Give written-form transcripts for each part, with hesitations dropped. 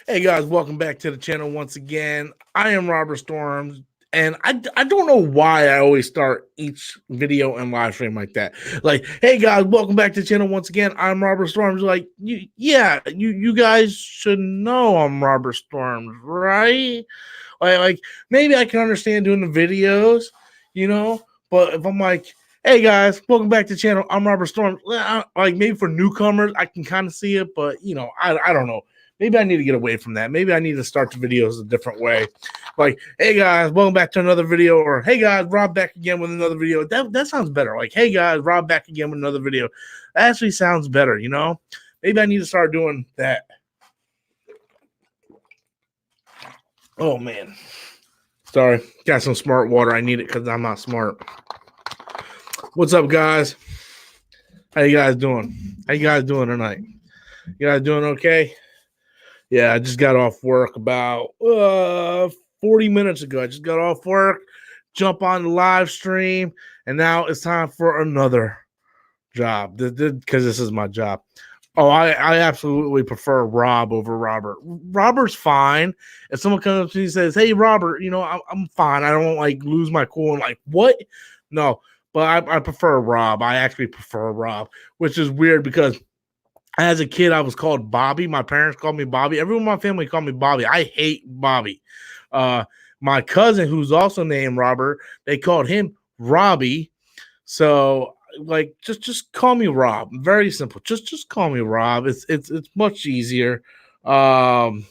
Hey guys, welcome back to the channel once again. I am Robert Storms, and I don't know why I always start each video and live stream like that. Like, hey guys, welcome back to the channel once again. I'm Robert Storms. Like, you guys should know I'm Robert Storms, right? Like maybe I can understand doing the videos, you know, but if I'm like, hey guys, welcome back to the channel. I'm Robert Storm. Like maybe for newcomers, I can kind of see it, but I don't know. Maybe I need to get away from that. Maybe I need to start the videos a different way. Like, hey guys, welcome back to another video, or hey guys, Rob back again with another video. That sounds better. Like, hey guys, Rob back again with another video. That actually sounds better, you know? Maybe I need to start doing that. Oh man. Sorry, got some smart water. I need it because I'm not smart. What's up, guys? How you guys doing? How you guys doing tonight? You guys doing okay? Yeah, I just got off work about 40 minutes ago. I just got off work, jump on the live stream, and now it's time for another job because this is my job. Oh, I absolutely prefer Rob over Robert. Robert's fine. If someone comes up to me and says, hey, Robert, I'm fine. I don't like lose my cool and like, what? No, but I prefer Rob. I actually prefer Rob, which is weird because as a kid, I was called Bobby. My parents called me Bobby. Everyone in my family called me Bobby. I hate Bobby. My cousin, who's also named Robert, they called him Robbie. So, like, just call me Rob. Very simple. Just call me Rob. It's much easier, to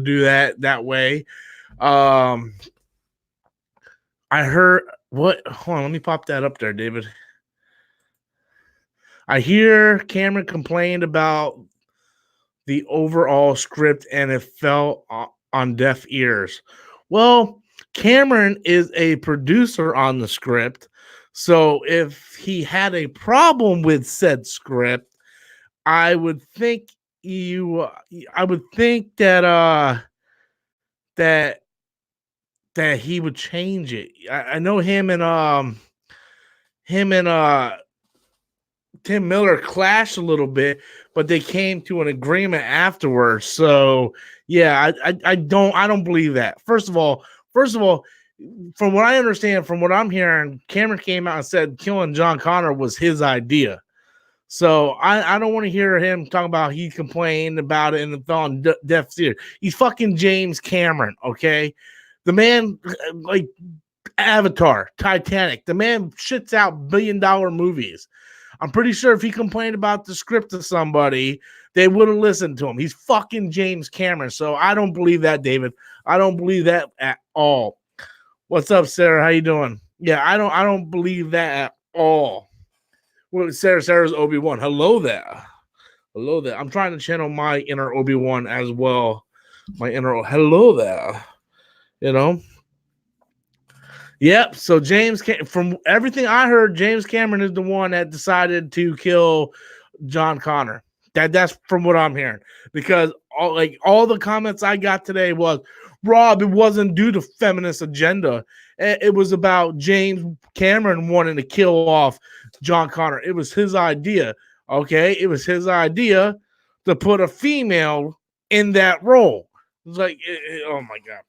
do that way. I heard what? Hold on, let me pop that up there, David. I hear Cameron complained about the overall script and it fell on deaf ears. Well, Cameron is a producer on the script. So if he had a problem with said script, I would think that that he would change it. I know him and Tim Miller clashed a little bit, but they came to an agreement afterwards. So yeah, I don't believe that. First of all, from what I understand, from what I'm hearing, Cameron came out and said killing John Connor was his idea. So I don't want to hear him talk about he complained about it and it fell on deaf ears. He's fucking James Cameron, okay? The man, like Avatar, Titanic, the man shits out $1 billion movies. I'm pretty sure if he complained about the script to somebody, they would have listened to him. He's fucking James Cameron. So I don't believe that, David. I don't believe that at all. What's up, Sarah? How you doing? Yeah, I don't believe that at all. Well, Sarah's Obi-Wan. Hello there. Hello there. I'm trying to channel my inner Obi-Wan as well. My inner hello there. Yep. So from everything I heard, James Cameron is the one that decided to kill John Connor. That's from what I'm hearing. Because all the comments I got today was, Rob, it wasn't due to feminist agenda. It was about James Cameron wanting to kill off John Connor. It was his idea. Okay, it was his idea to put a female in that role. It was like, oh my god.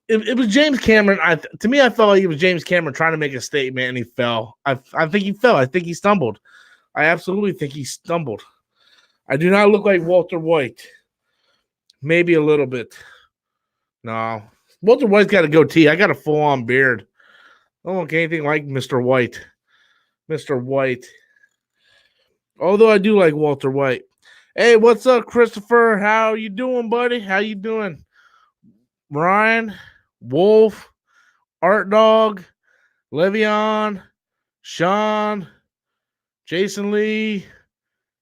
It was James Cameron. To me, I felt like it was James Cameron trying to make a statement, and he fell. I think he fell. I think he stumbled. I absolutely think he stumbled. I do not look like Walter White. Maybe a little bit. No. Walter White's got a goatee. I got a full-on beard. I don't look anything like Mr. White. Mr. White. Although I do like Walter White. Hey, what's up, Christopher? How you doing, buddy? How you doing? Ryan, Wolf, Art Dog, Le'Veon, Sean, Jason Lee,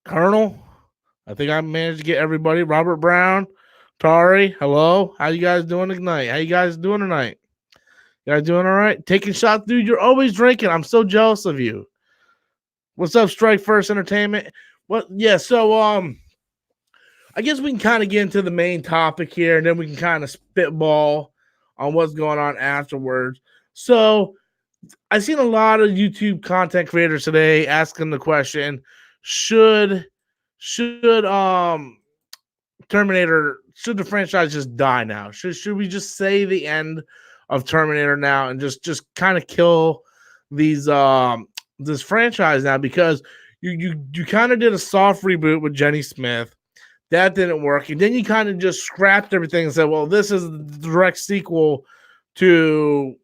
Colonel. I think I managed to get everybody. Robert Brown, Tari, hello. How you guys doing tonight? How you guys doing tonight? You guys doing all right? Taking shots, dude. You're always drinking. I'm so jealous of you. What's up, Strike First Entertainment? Well, yeah, so I guess we can kind of get into the main topic here, and then we can kind of spitball on what's going on afterwards. So I've seen a lot of YouTube content creators today asking the question, should should the franchise just die now? Should we just say the end of Terminator now and just kind of kill these this franchise now? Because you kind of did a soft reboot with Jenny Smith. That didn't work. And then you kind of just scrapped everything and said, well, this is the direct sequel to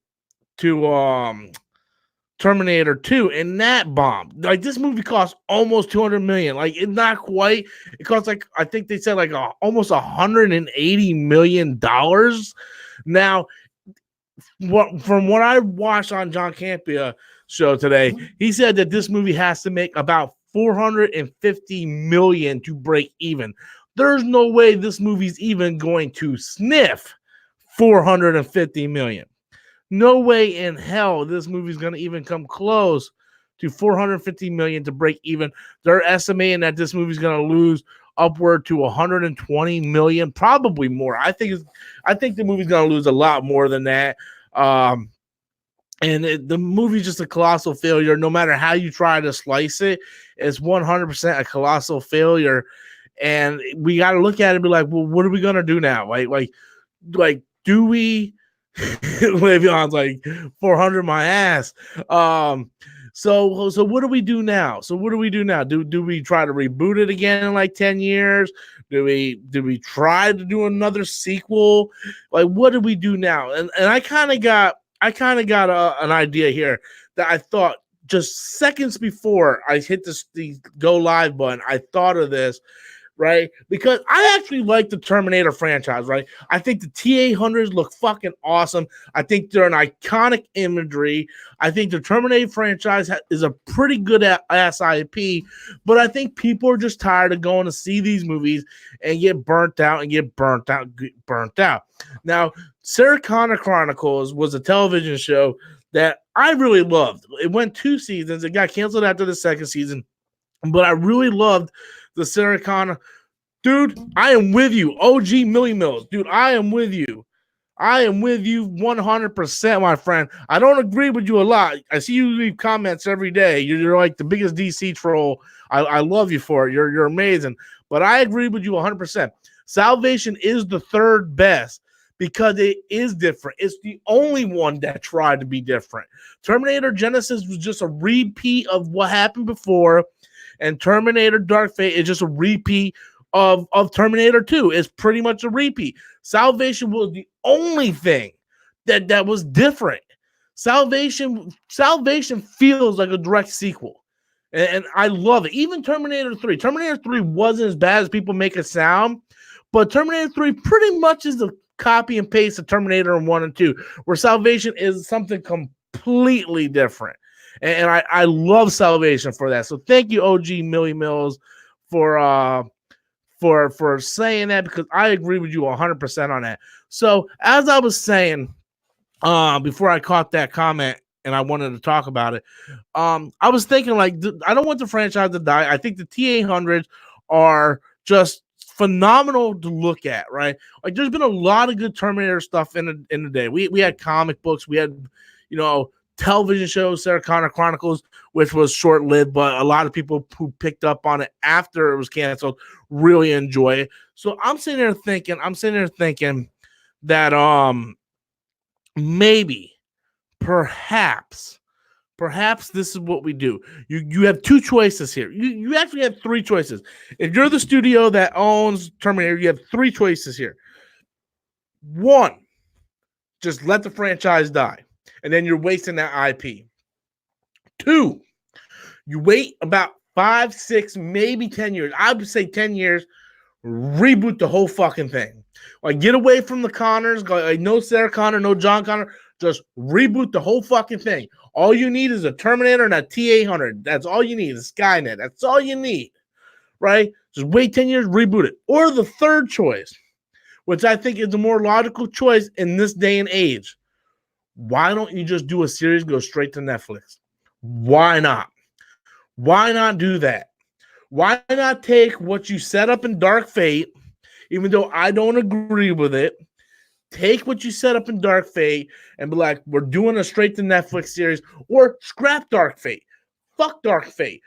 Terminator 2, and that bombed. Like, this movie cost almost $200 million. Like, it's not quite. It cost, like, I think they said like almost $180 million. Now, from what I watched on John Campea show today, he said that this movie has to make about $450 million to break even. There's no way this movie's even going to sniff $450 million. No way in hell this movie's going to even come close to $450 million to break even. They're estimating that this movie's going to lose upward to $120 million, probably more. I think the movie's going to lose a lot more than that. The movie's just a colossal failure. No matter how you try to slice it, it's 100% a colossal failure. And we got to look at it and be like, well, what are we going to do now? Like, do we Le'Veon's like 400 my ass. So what do we do now? Do we try to reboot it again in like 10 years? Do we try to do another sequel? Like, what do we do now? And I kind of got an idea here that I thought just seconds before I hit the go live button. I thought of this, right? Because I actually like the Terminator franchise, right? I think the T-800s look fucking awesome. I think they're an iconic imagery. I think the Terminator franchise is a pretty good ass IP, but I think people are just tired of going to see these movies and get burnt out. Now, Sarah Connor Chronicles was a television show that I really loved. It went 2 seasons. It got canceled after the second season, but I really loved the Sarah Connor. Dude, I am with you. OG Millie Mills. Dude, I am with you. I am with you 100%, my friend. I don't agree with you a lot. I see you leave comments every day. You're like the biggest DC troll. I love you for it. You're amazing. But I agree with you 100%. Salvation is the third best because it is different. It's the only one that tried to be different. Terminator Genesis was just a repeat of what happened before, and Terminator Dark Fate is just a repeat of Terminator 2. It's pretty much a repeat. Salvation was the only thing that was different. Salvation feels like a direct sequel. And I love it. Even Terminator 3. Terminator 3 wasn't as bad as people make it sound, but Terminator 3 pretty much is a copy and paste of Terminator 1 and 2, where Salvation is something completely different. And I love Salvation for that. So thank you, OG Millie Mills, for saying that, because I agree with you 100% on that. So as I was saying, before I caught that comment and I wanted to talk about it, I was thinking, like, I don't want the franchise to die. I think the T-800s are just phenomenal to look at, right? Like, there's been a lot of good Terminator stuff in the day. We had comic books, we had, television shows, Sarah Connor Chronicles, which was short-lived, but a lot of people who picked up on it after it was canceled really enjoy it. So I'm sitting there thinking that maybe, perhaps this is what we do. You have 2 choices here. You actually have 3 choices. If you're the studio that owns Terminator, you have 3 choices here. 1, just let the franchise die, and then you're wasting that IP. 2, you wait about 5, 6, maybe 10 years. I would say 10 years. Reboot the whole fucking thing. Like, get away from the Connors. Like, no Sarah Connor, no John Connor. Just reboot the whole fucking thing. All you need is a Terminator and a T-800. That's all you need. A Skynet. That's all you need, right? Just wait 10 years, reboot it. Or the third choice, which I think is the more logical choice in this day and age. Why don't you just do a series, go straight to Netflix? Why not? Why not do that? Why not take what you set up in Dark Fate, even though I don't agree with it, take what you set up in Dark Fate and be like, we're doing a straight to Netflix series, or scrap Dark Fate. Fuck Dark Fate.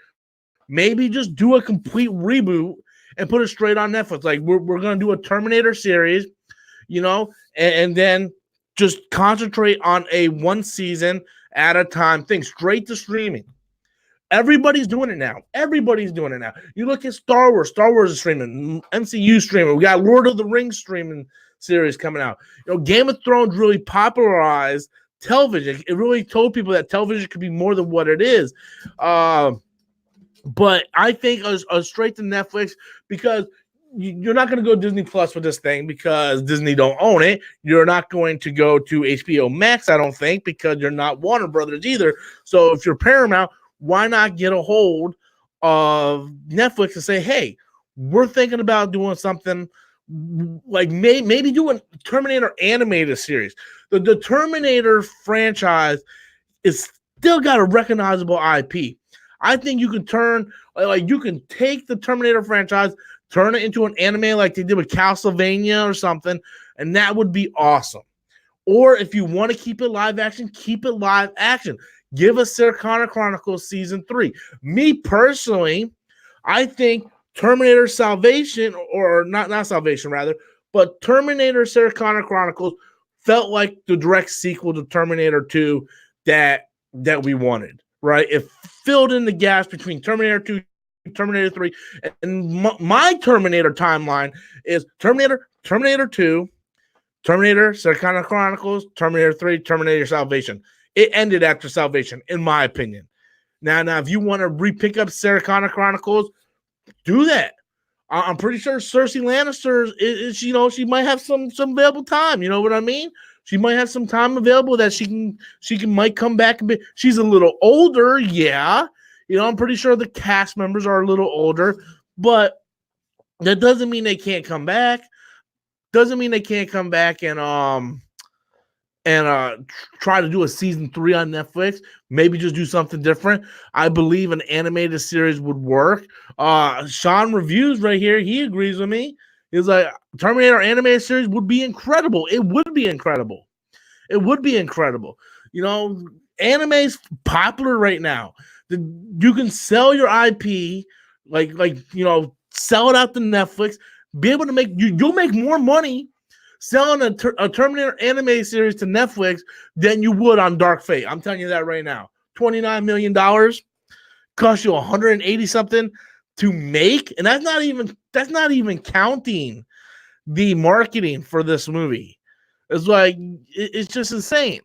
Maybe just do a complete reboot and put it straight on Netflix. Like we're gonna do a Terminator series, and then just concentrate on a one season at a time thing, straight to streaming. Everybody's doing it now. You look at Star Wars. Star Wars is streaming. MCU streaming. We got Lord of the Rings streaming series coming out. Game of Thrones really popularized television. It really told people that television could be more than what it is. But I think a straight to Netflix, because you're not going to go Disney Plus for this thing because Disney don't own it. You're not going to go to HBO Max, I don't think, because you're not Warner Brothers either. So if you're Paramount, why not get a hold of Netflix and say, hey, we're thinking about doing something like maybe doing Terminator animated series. The Terminator franchise is still got a recognizable IP. I think you can you can take the Terminator franchise, turn it into an anime like they did with Castlevania or something, and that would be awesome. Or if you want to keep it live action, keep it live action. Give us Sarah Connor Chronicles Season 3. Me personally, I think Terminator Salvation, or not Salvation rather, but Terminator Sarah Connor Chronicles felt like the direct sequel to Terminator 2 that we wanted, right? It filled in the gaps between Terminator 2, Terminator 3, and my Terminator timeline is Terminator 2, Terminator Sarah Connor Chronicles, Terminator 3, Terminator Salvation. It ended after Salvation, in my opinion. Now, if you want to re-pick up Sarah Connor Chronicles, do that. I'm pretty sure Cersei Lannister is she might have some available time. You know what I mean? She might have some time available that she might come back a bit. She's a little older, yeah. I'm pretty sure the cast members are a little older, but that doesn't mean they can't come back. Doesn't mean they can't come back and try to do a season 3 on Netflix. Maybe just do something different. I believe an animated series would work. Sean Reviews right here, he agrees with me. He's like, Terminator animated series would be incredible. It would be incredible. Anime's popular right now. You can sell your IP, sell it out to Netflix. Be able to you'll make more money selling a Terminator anime series to Netflix than you would on Dark Fate. I'm telling you that right now. $29 million cost you 180 something to make, and that's not even counting the marketing for this movie. It's just insane.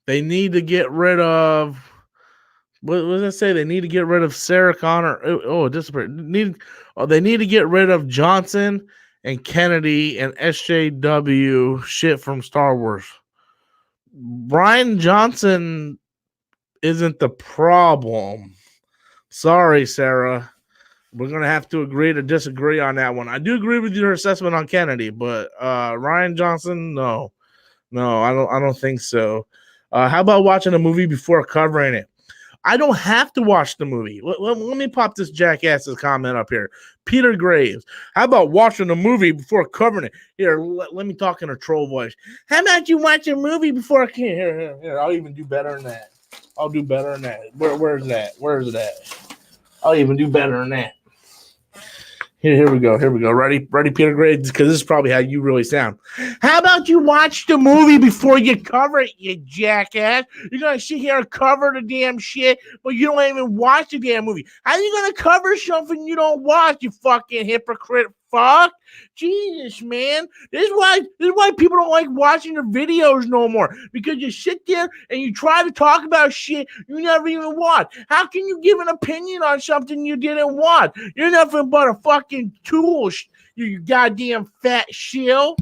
They need to get rid of. What does it say? They need to get rid of Sarah Connor. They need to get rid of Johnson and Kennedy and SJW shit from Star Wars. Brian Johnson isn't the problem. Sorry, Sarah. We're gonna have to agree to disagree on that one. I do agree with your assessment on Kennedy, but Ryan Johnson, no, I don't think so. How about watching a movie before covering it? I don't have to watch the movie. Let me pop this jackass's comment up here. Peter Graves. How about watching a movie before covering it? Here, let me talk in a troll voice. How about you watch a movie before I can? Here. I'll even do better than that. I'll do better than that. Where's that? Where's that? I'll even do better than that. Here we go. Ready, Peter Graves? Because this is probably how you really sound. How about you watch the movie before you cover it, you jackass? You're going to sit here and cover the damn shit, but you don't even watch the damn movie. How are you going to cover something you don't watch, you fucking hypocrite fuck? Jesus, man. This is why people don't like watching your videos no more. Because you sit there and you try to talk about shit you never even watch. How can you give an opinion on something you didn't watch? You're nothing but a fucking tool, you goddamn fat shill.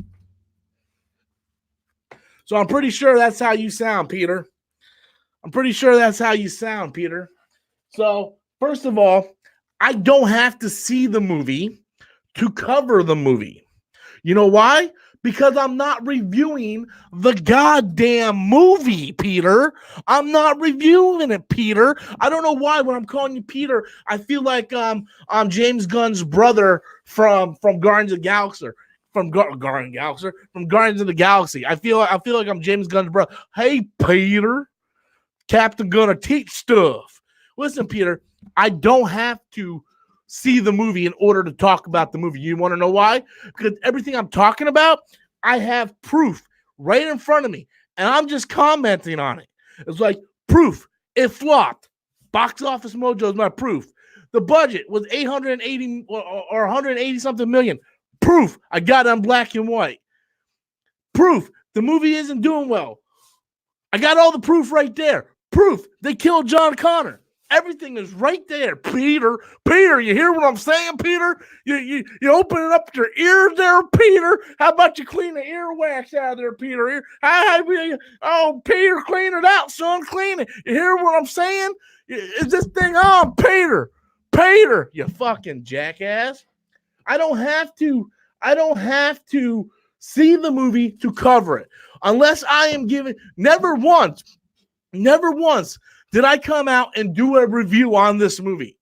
So I'm pretty sure that's how you sound, Peter. So, first of all, I don't have to see the movie to cover the movie. You know why? Because I'm not reviewing the goddamn movie, Peter. I'm not reviewing it, Peter. I don't know why when I'm calling you Peter, I feel like I'm James Gunn's brother from Guardians of the Galaxy. From Guardians of the Galaxy. I feel like I'm James Gunn's brother. Hey, Peter. Captain Gunna teach stuff. Listen, Peter, I don't have to see the movie in order to talk about the movie. You want to know why? Because everything I'm talking about, I have proof right in front of me, and I'm just commenting on it. It's like proof. It flopped. Box Office Mojo is my proof. The budget was 880 or 180 something million. Proof. I got it on black and white. Proof. The movie isn't doing well. I got all the proof right there. Proof. They killed John Connor. Everything is right there, Peter. Peter, you hear what I'm saying, Peter? You opening up your ears there, Peter? How about you clean the earwax out of there, Peter? Oh, Peter, clean it out, son. Clean it. You hear what I'm saying? Is this thing on, Peter? Peter, you fucking jackass. I don't have to see the movie to cover it. Unless I am given, never once did I come out and do a review on this movie.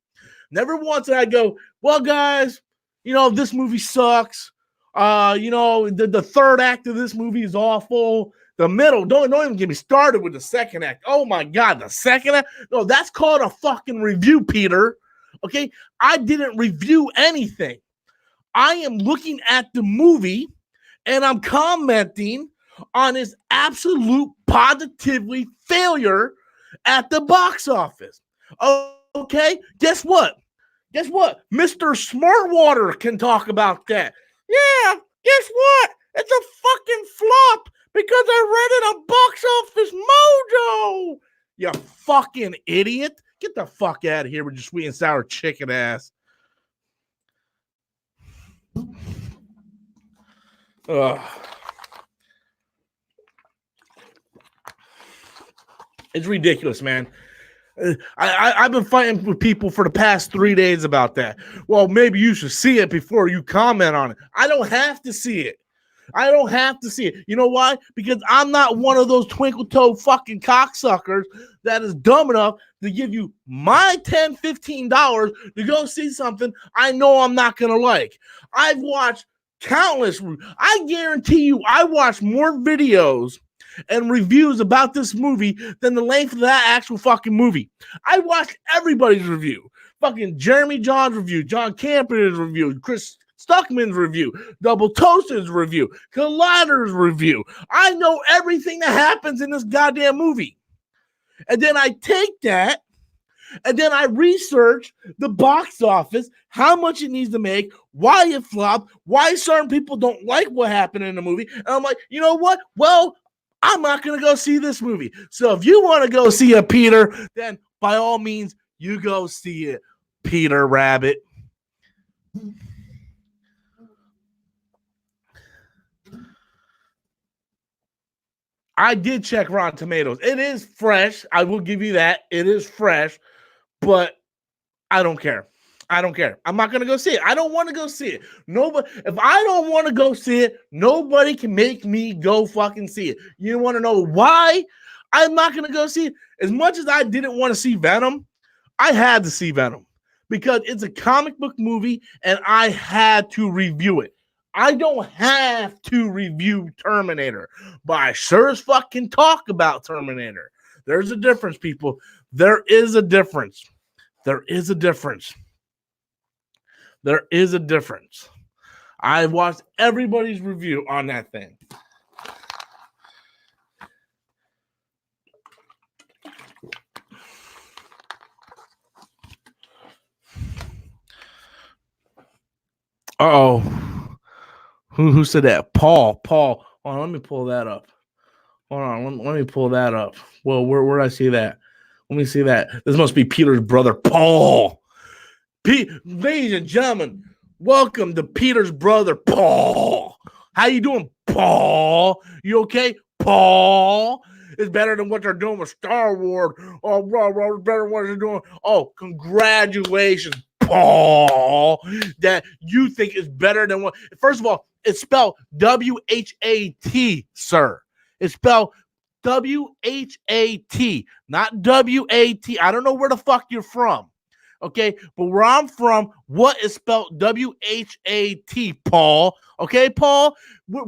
Never once did I go, well, guys, this movie sucks. The third act of this movie is awful. The middle, don't even get me started with the second act. Oh my God, the second act? No, that's called a fucking review, Peter. Okay, I didn't review anything. I am looking at the movie and I'm commenting on its absolute positively failure at the box office. Okay, guess what? Mr. Smartwater can talk about that. Yeah, guess what? It's a fucking flop because I read it on Box Office Mojo. You fucking idiot. Get the fuck out of here with your sweet and sour chicken ass. Ugh. It's ridiculous, man. I've been fighting with people for the past 3 days about that. Well, maybe you should see it before you comment on it. I don't have to see it. You know why? Because I'm not one of those twinkle-toe fucking cocksuckers that is dumb enough to give you my $10, $15 to go see something I know I'm not going to like. I've watched countless. I guarantee you I watched more videos and reviews about this movie than the length of that actual fucking movie. I watched everybody's review. Fucking Jeremy John's review, John Campiner's review, Chris Stuckman's review, Double Toasted's review, Collider's review. I know everything that happens in this goddamn movie. And then I take that and then I research the box office, how much it needs to make, why it flopped, why certain people don't like what happened in the movie. And I'm like, you know what? Well, I'm not going to go see this movie. So if you want to go see it, Peter, then by all means, you go see it, Peter Rabbit. I did check Rotten Tomatoes. It is fresh. I will give you that. It is fresh, but I don't care. I'm not going to go see it. I don't want to go see it. Nobody, if I don't want to go see it, nobody can make me go fucking see it. You want to know why I'm not going to go see it? As much as I didn't want to see Venom, I had to see Venom because it's a comic book movie and I had to review it. I don't have to review Terminator, but I sure as fuck can talk about Terminator. There's a difference, people. There is a difference. I watched everybody's review on that thing. Uh-oh. Who said that? Paul. Hold on, let me pull that up. Let me pull that up. Well, where did I see that? Let me see that. This must be Peter's brother, Paul. Ladies and gentlemen, welcome to Peter's brother, Paul. How you doing, Paul? You okay, Paul? It's better than what they're doing with Star Wars. Oh, bro, it's better than what they're doing. Oh, congratulations, Paul. That you think is better than what. First of all, it's spelled W-H-A-T, sir. It's spelled W-H-A-T, not W-A-T. I don't know where the fuck you're from. Okay, but where I'm from, what is spelled W-H-A-T, Paul? Okay, Paul?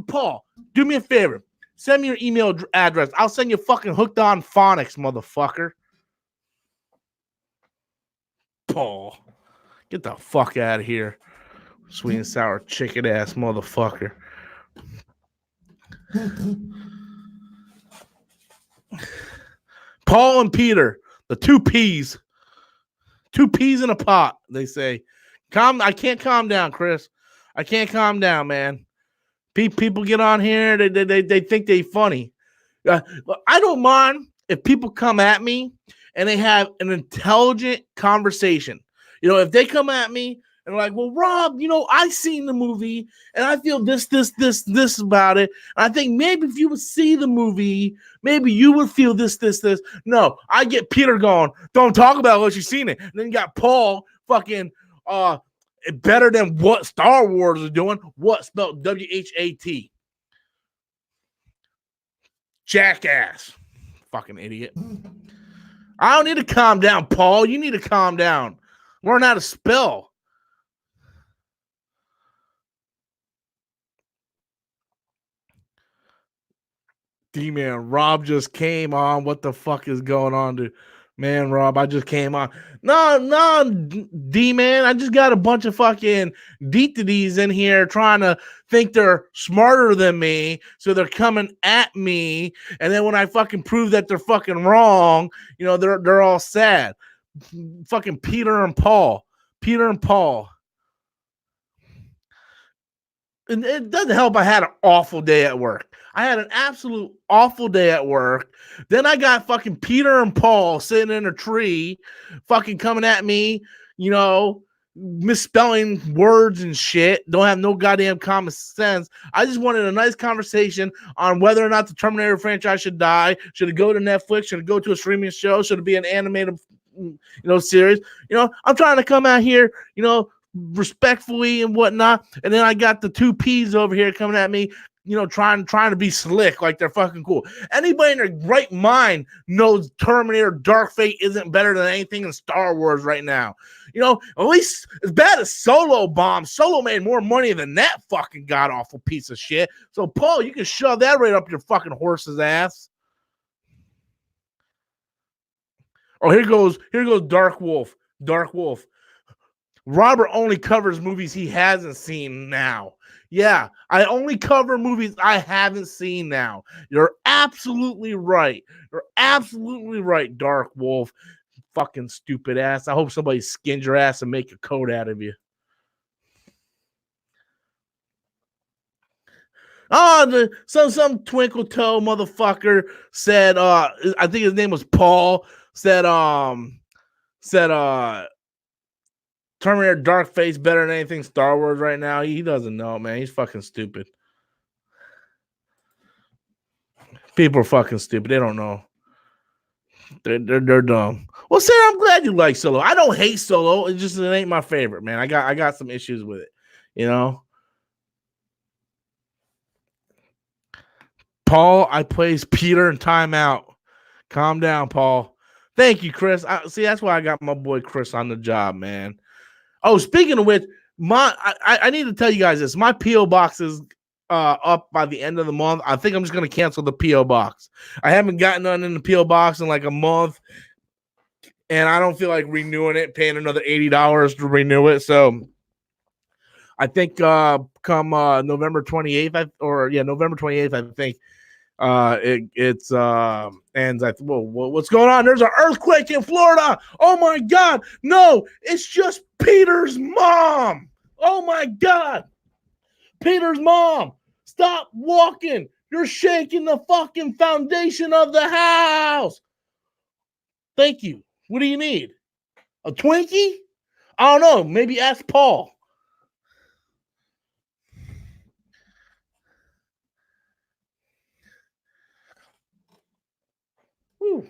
Paul, do me a favor. Send me your email address. I'll send you fucking Hooked on Phonics, motherfucker. Paul. Get the fuck out of here. Sweet and sour chicken ass motherfucker. Paul and Peter, the two peas. Two peas in a pot, they say. I can't calm down, Chris. I can't calm down, man. People get on here, they think they funny. I don't mind if people come at me and they have an intelligent conversation. If they come at me and like, well, Rob, I seen the movie and I feel this about it. And I think maybe if you would see the movie, maybe you would feel this. No, I get Peter going, don't talk about what you've seen it. And then you got Paul fucking better than what Star Wars is doing. What spelled WHAT? Jackass. Fucking idiot. I don't need to calm down, Paul. You need to calm down. Learn how to spell. D-Man, Rob just came on. What the fuck is going on, dude? Man, Rob, I just came on. No, D-Man, I just got a bunch of fucking D-to-Ds in here trying to think they're smarter than me, so they're coming at me, and then when I fucking prove that they're fucking wrong, they're all sad. Fucking Peter and Paul. And it doesn't help I had an awful day at work. I had an absolute awful day at work. Then I got fucking Peter and Paul sitting in a tree, fucking coming at me, misspelling words and shit. Don't have no goddamn common sense. I just wanted a nice conversation on whether or not the Terminator franchise should die. Should it go to Netflix? Should it go to a streaming show? Should it be an animated, series? I'm trying to come out here, respectfully and whatnot. And then I got the two P's over here coming at me, trying to be slick like they're fucking cool. Anybody in their right mind knows Terminator Dark Fate isn't better than anything in Star Wars right now. At least as bad as Solo bombed. Solo made more money than that fucking god-awful piece of shit. So, Paul, you can shove that right up your fucking horse's ass. Oh, here goes Dark Wolf. Robert only covers movies he hasn't seen now. Yeah, I only cover movies I haven't seen now. You're absolutely right. Dark Wolf. Fucking stupid ass. I hope somebody skins your ass and make a coat out of you. Some twinkle toe motherfucker said, I think his name was Paul, said Terminator Dark Fate's better than anything Star Wars right now. He doesn't know, man. He's fucking stupid. People are fucking stupid. They don't know. They're dumb. Well, Sarah, I'm glad you like Solo. I don't hate Solo. It ain't my favorite, man. I got some issues with it, Paul, I plays Peter in timeout. Calm down, Paul. Thank you, Chris. See, that's why I got my boy Chris on the job, man. Oh, speaking of which, I need to tell you guys this. My P.O. box is up by the end of the month. I think I'm just going to cancel the P.O. box. I haven't gotten none in the P.O. box in like a month, and I don't feel like renewing it, paying another $80 to renew it. So I think come November 28th, November 28th, I think it's ends. What's going on? There's an earthquake in Florida. Oh my God. No, it's just Peter's mom. Oh my God. Peter's mom. Stop walking. You're shaking the fucking foundation of the house. Thank you. What do you need? A Twinkie? I don't know. Maybe ask Paul. Woo.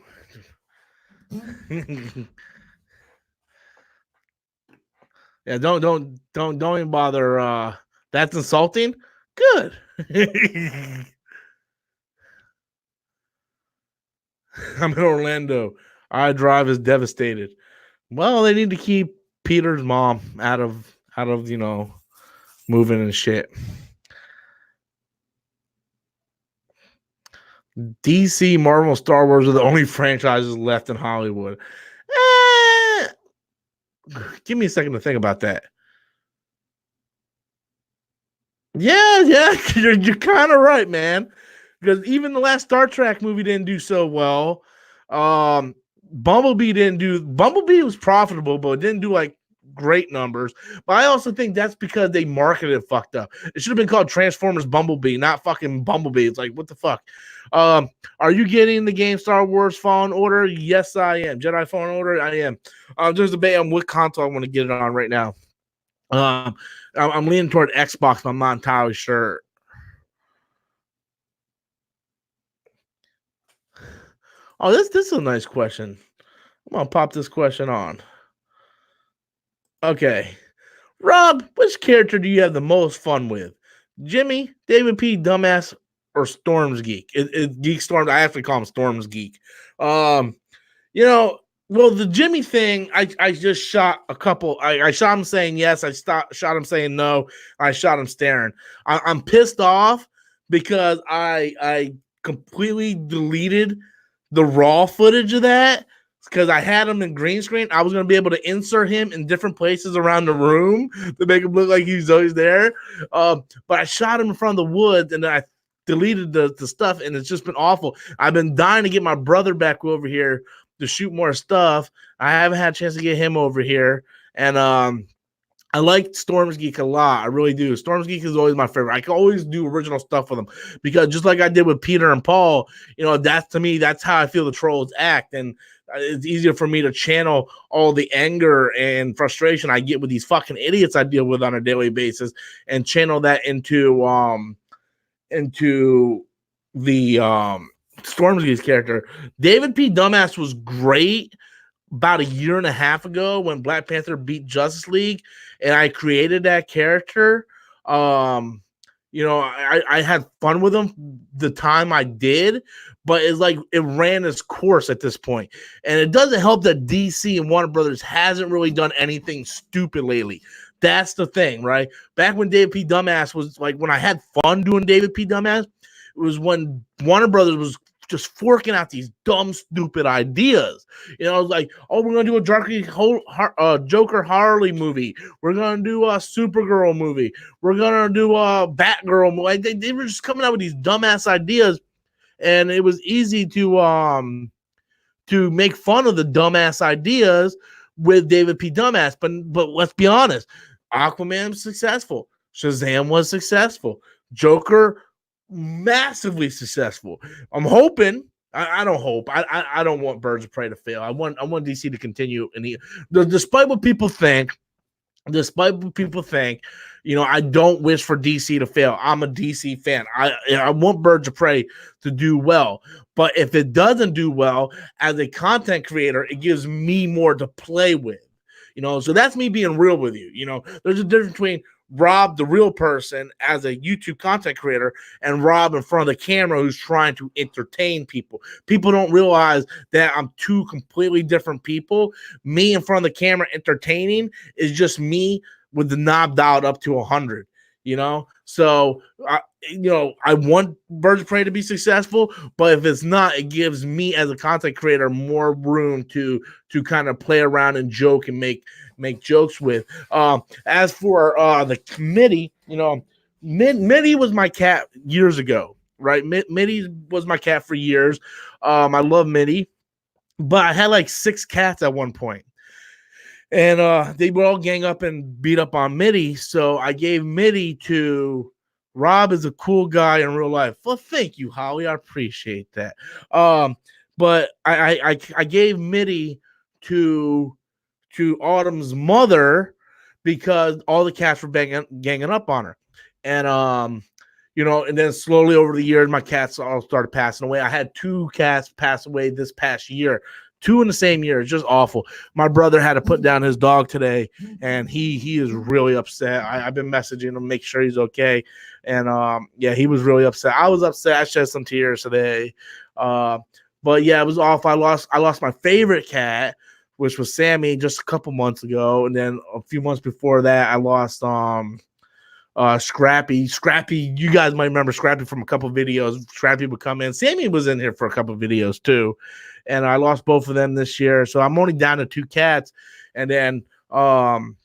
Yeah, don't even bother. That's insulting. Good. I'm in Orlando. Our drive is devastated. Well, they need to keep Peter's mom out of moving and shit. DC, Marvel, Star Wars are the only franchises left in Hollywood. Give me a second to think about that. Yeah, you're kind of right, man. Because even the last Star Trek movie didn't do so well. Bumblebee was profitable, but it didn't do like great numbers. But I also think that's because they marketed it fucked up. It should have been called Transformers Bumblebee, not fucking Bumblebee. It's like, what the fuck? Are you getting the game Star Wars Fallen Order? Yes, I am. Jedi Fallen Order, I am. There's a debate on what console I want to get it on right now. I'm leaning toward Xbox, but I'm not entirely sure. Oh, this is a nice question. I'm gonna pop this question on. Okay, Rob, which character do you have the most fun with? Jimmy, David P. Dumbass, or Storms Geek? It's Geek Storms. I have to call him Storms Geek. Um, you know, well, the Jimmy thing, I just shot a couple. I shot him saying yes. Shot him saying no. I shot him staring. I'm pissed off because I completely deleted the raw footage of that because I had him in green screen. I was going to be able to insert him in different places around the room to make him look like he's always there. But I shot him in front of the woods, and then I deleted the stuff, and it's just been awful. I've been dying to get my brother back over here to shoot more stuff. I haven't had a chance to get him over here. And I like Storms Geek a lot. I really do. Storms Geek is always my favorite. I can always do original stuff with them because just like I did with Peter and Paul, that's to me, that's how I feel the trolls act. And it's easier for me to channel all the anger and frustration I get with these fucking idiots I deal with on a daily basis and channel that into the Storms Geek's character. David P. Dumbass was great about a year and a half ago when Black Panther beat Justice League, and I created that character. I had fun with him the time I did, but it's like it ran its course at this point. And it doesn't help that DC and Warner Brothers hasn't really done anything stupid lately. That's the thing, right? Back when David P. Dumbass was like, when I had fun doing David P. Dumbass, it was when Warner Brothers was just forking out these dumb, stupid ideas. Like, oh, we're going to do a Joker Harley movie. We're going to do a Supergirl movie. We're going to do a Batgirl movie. Like, they were just coming out with these dumbass ideas, and it was easy to make fun of the dumbass ideas with David P. Dumbass. But let's be honest, Aquaman was successful. Shazam was successful. Joker massively successful. I'm hoping. I don't hope. I don't want Birds of Prey to fail. I want DC to continue. And despite what people think, I don't wish for DC to fail. I'm a DC fan. I want Birds of Prey to do well. But if it doesn't do well, as a content creator, it gives me more to play with. So that's me being real with you. There's a difference between Rob, the real person, as a YouTube content creator, and Rob in front of the camera who's trying to entertain people. People don't realize that I'm two completely different people. Me in front of the camera entertaining is just me with the knob dialed up to 100. So I want Birds of Prey to be successful, but if it's not, it gives me as a content creator more room to kind of play around and joke and make jokes with. As for the committee, Mitty was my cat years ago, right? Mitty was my cat for years. I love Mitty, but I had like 6 cats at one point. And they would all gang up and beat up on Mitty. So I gave Mitty to Rob. Is a cool guy in real life. Well, thank you, Holly. I appreciate that. But I gave Mitty to Autumn's mother because all the cats were ganging up on her. And and then slowly over the years, my cats all started passing away. I had 2 cats pass away this past year. 2 in the same year. It's just awful. My brother had to put down his dog today, and he is really upset. I've been messaging him, make sure he's okay. And he was really upset. I was upset. I shed some tears today. But yeah, it was awful. I lost my favorite cat, which was Sammy, just a couple months ago. And then a few months before that, I lost Scrappy. You guys might remember Scrappy from a couple of videos. Scrappy would come in. Sammy was in here for a couple of videos too. And I lost both of them this year. So I'm only down to 2 cats. And then Nan,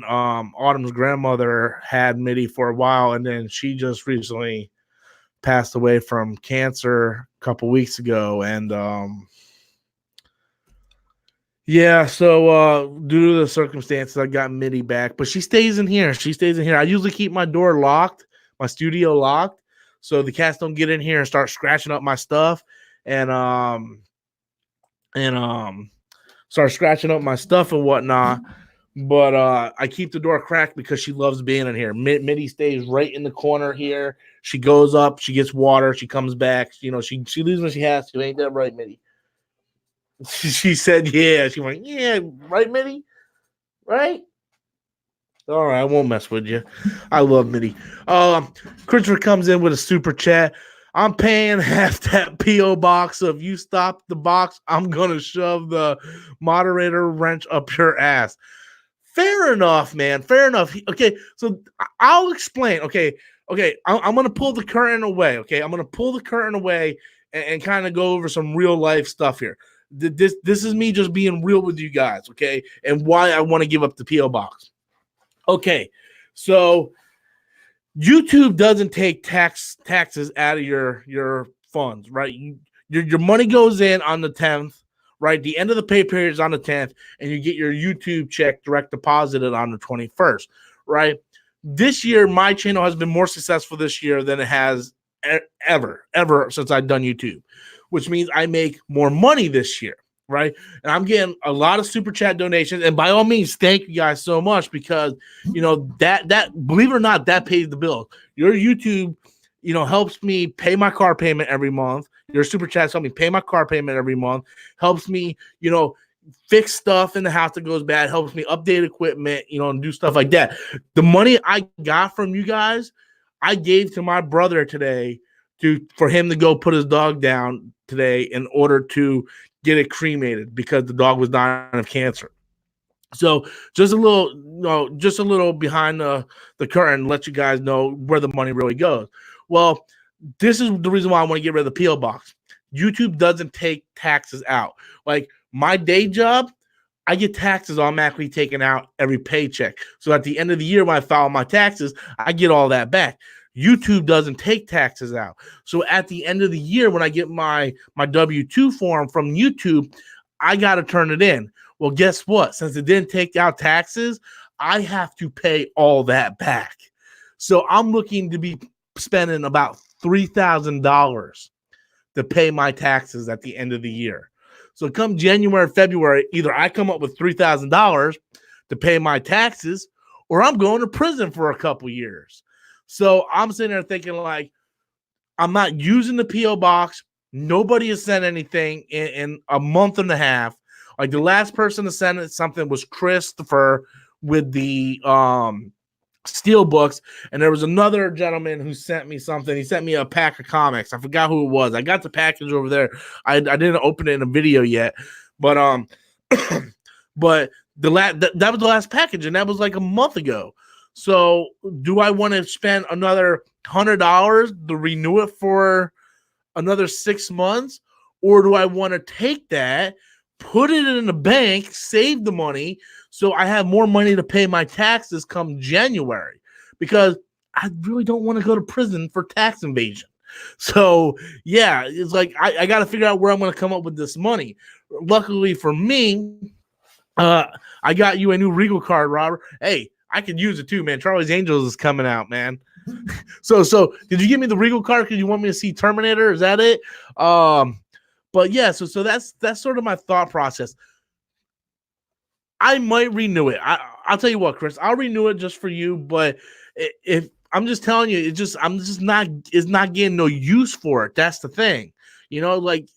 Autumn's grandmother, had Mitty for a while, and then she just recently passed away from cancer a couple weeks ago. And yeah, so due to the circumstances, I got Mitty back, but she stays in here. She stays in here. I usually keep my door locked, my studio locked, so the cats don't get in here and start scratching up my stuff, and start scratching up my stuff and whatnot. But I keep the door cracked because she loves being in here. Mitty stays right in the corner here. She goes up, she gets water, she comes back. You know, she leaves when she has to. Ain't that right, Mitty? She said, yeah. She went, yeah, right, Mitty? Right? All right, I won't mess with you. I love Mitty. Christopher comes in with a super chat. I'm paying half that P.O. box, so if you stop the box, I'm going to shove the moderator wrench up your ass. Fair enough, man. Fair enough. Okay, so I'll explain. Okay, I'm going to pull the curtain away. Okay, I'm going to pull the curtain away and kind of go over some real life stuff here. This is me just being real with you guys, okay, and why I want to give up the P.O. box. Okay, so YouTube doesn't take taxes out of your funds, right? Your money goes in on the 10th, right? The end of the pay period is on the 10th, and you get your YouTube check direct deposited on the 21st, right? This year, my channel has been more successful this year than it has ever since I've done YouTube, which means I make more money this year, right? And I'm getting a lot of super chat donations, and by all means, thank you guys so much, because you know that believe it or not, that pays the bill. Your YouTube, you know, helps me pay my car payment every month. Your super chats help me pay my car payment every month. Helps me, you know, fix stuff in the house that goes bad. Helps me update equipment, you know, and do stuff like that. The money I got from you guys, I gave to my brother today for him to go put his dog down today in order to get it cremated because the dog was dying of cancer. So just a little, behind the curtain, let you guys know where the money really goes. Well, this is the reason why I want to get rid of the P.O. box. YouTube doesn't take taxes out. Like my day job, I get taxes automatically taken out every paycheck. So at the end of the year, when I file my taxes, I get all that back. YouTube doesn't take taxes out. So at the end of the year, when I get my W-2 form from YouTube, I got to turn it in. Well, guess what? Since it didn't take out taxes, I have to pay all that back. So I'm looking to be spending about $3,000 to pay my taxes at the end of the year. So come January, February, either I come up with $3,000 to pay my taxes, or I'm going to prison for a couple years. So I'm sitting there thinking, like, I'm not using the P.O. box. Nobody has sent anything in a month and a half. Like the last person to send something was Christopher with the steel books, and there was another gentleman who sent me something. He sent me a pack of comics. I forgot who it was. I got the package over there. I didn't open it in a video yet, but but that was the last package, and that was like a month ago. So do I want to spend another $100 to renew it for another 6 months, or do I want to take that, put it in the bank, save the money, so I have more money to pay my taxes come January? Because I really don't want to go to prison for tax evasion. So yeah, it's like I got to figure out where I'm going to come up with this money. Luckily for me, I got you a new Regal card, Robert. Hey, I could use it too, man. Charlie's Angels is coming out, man. So did you give me the Regal card because you want me to see Terminator? Is that it? But yeah, so that's sort of my thought process. I might renew it. I'll tell you what, Chris, I'll renew it just for you. But if I'm just telling you, it's not getting no use for it. That's the thing, you know. Like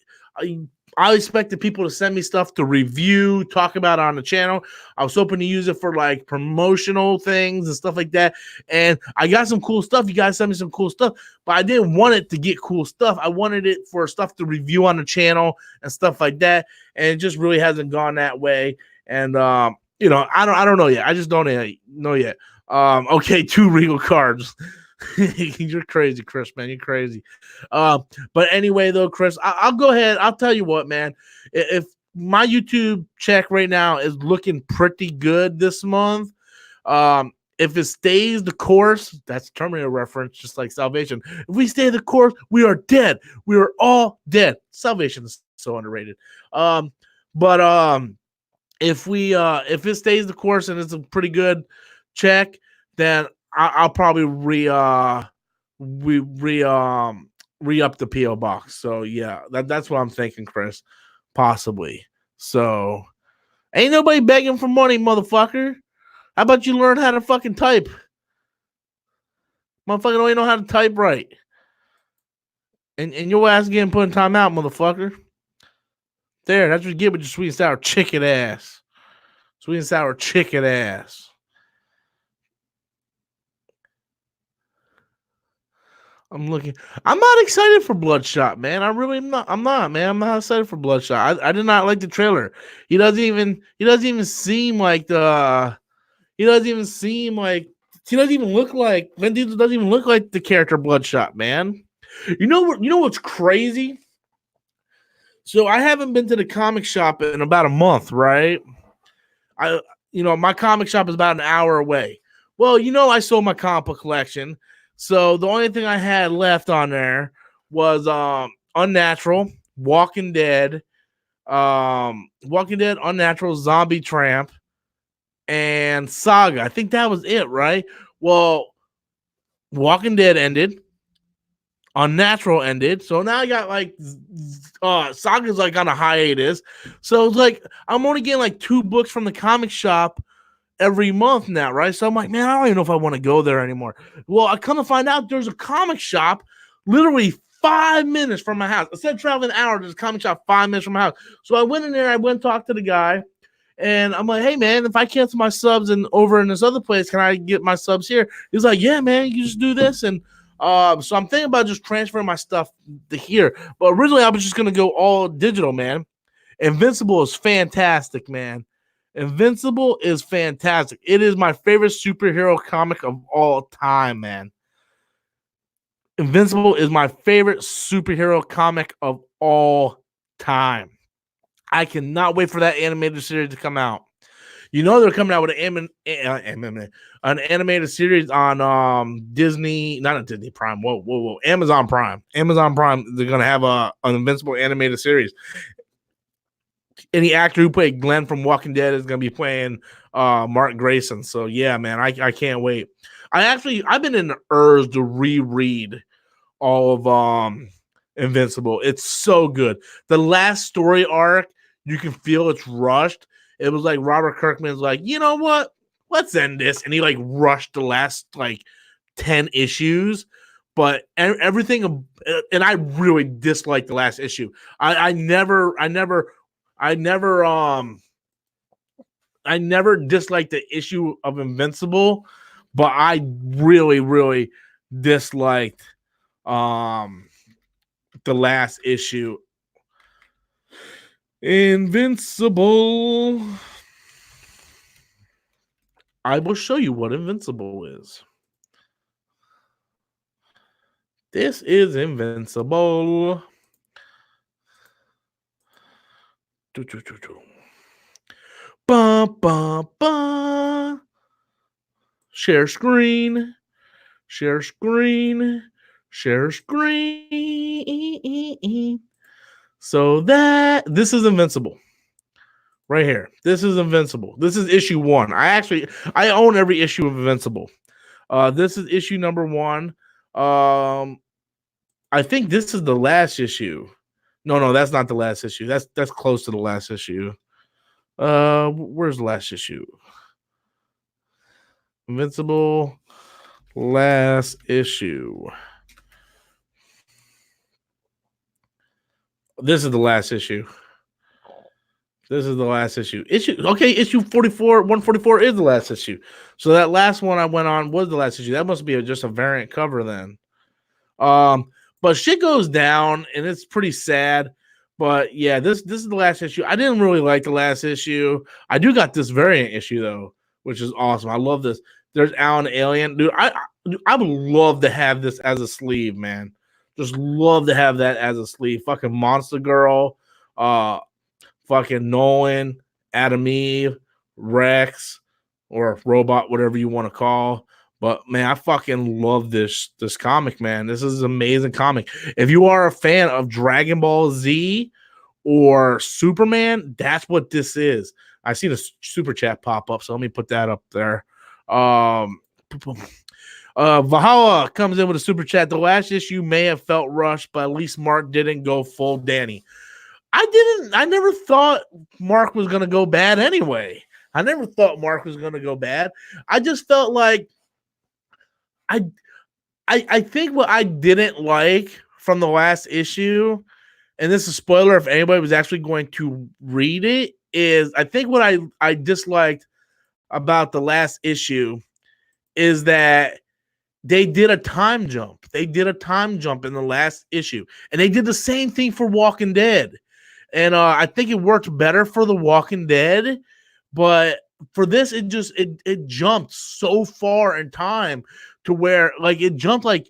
I expected people to send me stuff to review, talk about on the channel. I was hoping to use it for like promotional things and stuff like that. And I got some cool stuff. You guys sent me some cool stuff, but I didn't want it to get cool stuff. I wanted it for stuff to review on the channel and stuff like that. And it just really hasn't gone that way. And you know, I don't know yet. I just don't know yet. Okay, 2 Regal cards. You're crazy, Chris, man. You're crazy. But anyway, though, Chris, I'll go ahead. I'll tell you what, man. If my YouTube check right now is looking pretty good this month. If it stays the course, that's Terminator reference, just like Salvation. If we stay the course, we are dead. We are all dead. Salvation is so underrated. But if it stays the course and it's a pretty good check, then I'll probably re up the PO box. So yeah, that's what I'm thinking, Chris. Possibly. So ain't nobody begging for money, motherfucker. How about you learn how to fucking type? Motherfucker don't even know how to type right. And your ass getting put in timeout, motherfucker. There, that's what you get with your sweet and sour chicken ass. Sweet and sour chicken ass. I'm looking. I'm not excited for Bloodshot, man. I really am not. I'm not, man. I'm not excited for Bloodshot. I did not like the trailer. He doesn't even seem like the. He doesn't even seem like. He doesn't even look like. Vin Diesel doesn't even look like the character Bloodshot, man. You know what? You know what's crazy? So I haven't been to the comic shop in about a month, right? My comic shop is about an hour away. Well, I sold my comic book collection, so the only thing I had left on there was Unnatural, Walking Dead, Unnatural, Zombie Tramp, and Saga. I think that was it, right? Well, Walking Dead ended. Unnatural ended, so now I got like Saga's like on a hiatus, so it's like I'm only getting like 2 books from the comic shop every month now, right? So I'm like, man, I don't even know if I want to go there anymore. Well, I come to find out there's a comic shop literally 5 minutes from my house. Instead of traveling an hour, there's a comic shop 5 minutes from my house. So I went in there, I went and talked to the guy, and I'm like, hey man, if I cancel my subs and over in this other place, can I get my subs here? He's like, yeah, man, you just do this. And so I'm thinking about just transferring my stuff to here. But originally I was just gonna go all digital, man. Invincible is fantastic, man. Invincible is fantastic. It is my favorite superhero comic of all time, man. Invincible is my favorite superhero comic of all time. I cannot wait for that animated series to come out. They're coming out with an animated series on Disney, not on Disney Prime. Whoa, Amazon Prime. Amazon Prime. They're gonna have an Invincible animated series. And the actor who played Glenn from Walking Dead is gonna be playing Mark Grayson. So yeah, man, I can't wait. I've been in the urge to reread all of Invincible. It's so good. The last story arc, you can feel it's rushed. It was like Robert Kirkman's like, you know what? Let's end this. And he like rushed the last like 10 issues. But everything, and I really disliked the last issue. I never disliked the issue of Invincible, but I really, really disliked the last issue. Invincible. I will show you what Invincible is. This is Invincible. Ba, ba, ba. Share screen. Share screen. Share screen. So this is Invincible. Right here. This is Invincible. This is issue 1. I own every issue of Invincible. This is issue number 1. I think this is the last issue. No, that's not the last issue. That's close to the last issue. Where's the last issue? Invincible last issue. This is the last issue. This is the last issue. Issue 44, 144 is the last issue. So that last one I went on was the last issue. That must be just a variant cover then. But shit goes down and it's pretty sad. But yeah, this is the last issue. I didn't really like the last issue. I do got this variant issue though, which is awesome. I love this. There's Alan Alien. Dude, I would love to have this as a sleeve, man. Just love to have that as a sleeve. Fucking Monster Girl. fucking Nolan, Adam Eve, Rex, or Robot, whatever you want to call. But man, I fucking love this comic, man. This is an amazing comic. If you are a fan of Dragon Ball Z or Superman, that's what this is. I see the super chat pop up, so let me put that up there. Valhalla comes in with a super chat. The last issue may have felt rushed, but at least Mark didn't go full Danny. I never thought Mark was going to go bad anyway. I never thought Mark was going to go bad. I just felt like I think what I didn't like from the last issue, and this is a spoiler if anybody was actually going to read it, is I think what I disliked about the last issue is that they did a time jump. They did a time jump in the last issue. And they did the same thing for Walking Dead. And I think it worked better for The Walking Dead. But for this, it jumped so far in time to where, like, it jumped like,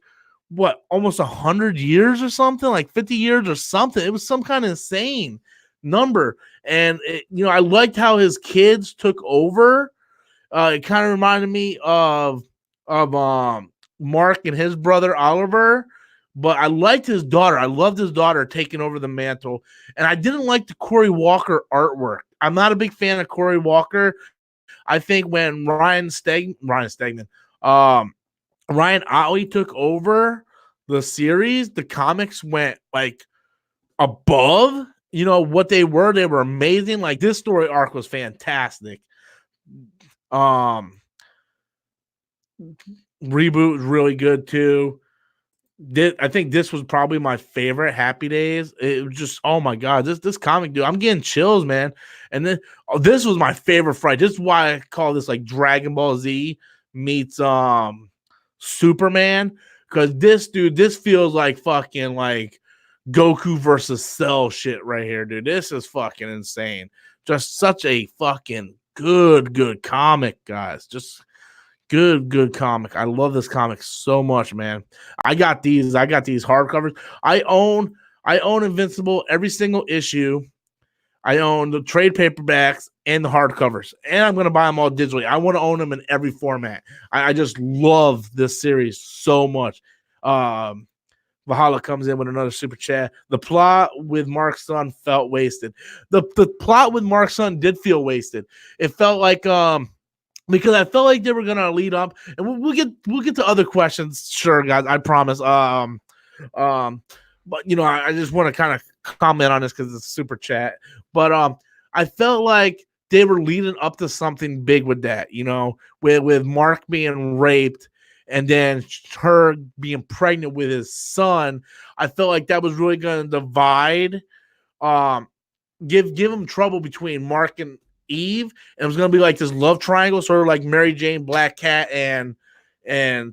what, almost 100 years or something? Like 50 years or something. It was some kind of insane number. And, I liked how his kids took over. It kind of reminded me of Mark and his brother Oliver, but I liked his daughter. I loved his daughter taking over the mantle, and I didn't like the Corey Walker artwork. I'm not a big fan of Corey Walker. I think when Ryan Otley took over the series, the comics went like above, what they were. They were amazing. Like, this story arc was fantastic. Reboot was really good too. I think this was probably my favorite Happy Days. It was just, oh my god, this comic, dude, I'm getting chills, man. And then this was my favorite fight. This is why I call this like Dragon Ball Z meets Superman, because this feels like fucking like Goku versus Cell shit right here, dude. This is fucking insane. Just such a fucking good comic, guys. Just good comic. I love this comic so much, man. I got these hardcovers. I own Invincible every single issue. I own the trade paperbacks and the hardcovers, and I'm gonna buy them all digitally. I want to own them in every format. I just love this series so much. Valhalla comes in with another super chat. The plot with Mark's son felt wasted. The plot with Mark's son did feel wasted. It felt like because I felt like they were gonna lead up, and we'll get to other questions, sure, guys. I promise. But I just want to kind of comment on this because it's a super chat. But I felt like they were leading up to something big with that, with Mark being raped and then her being pregnant with his son. I felt like that was really going to divide, give him trouble between Mark and Eve, and it was going to be like this love triangle, sort of like Mary Jane, Black Cat, and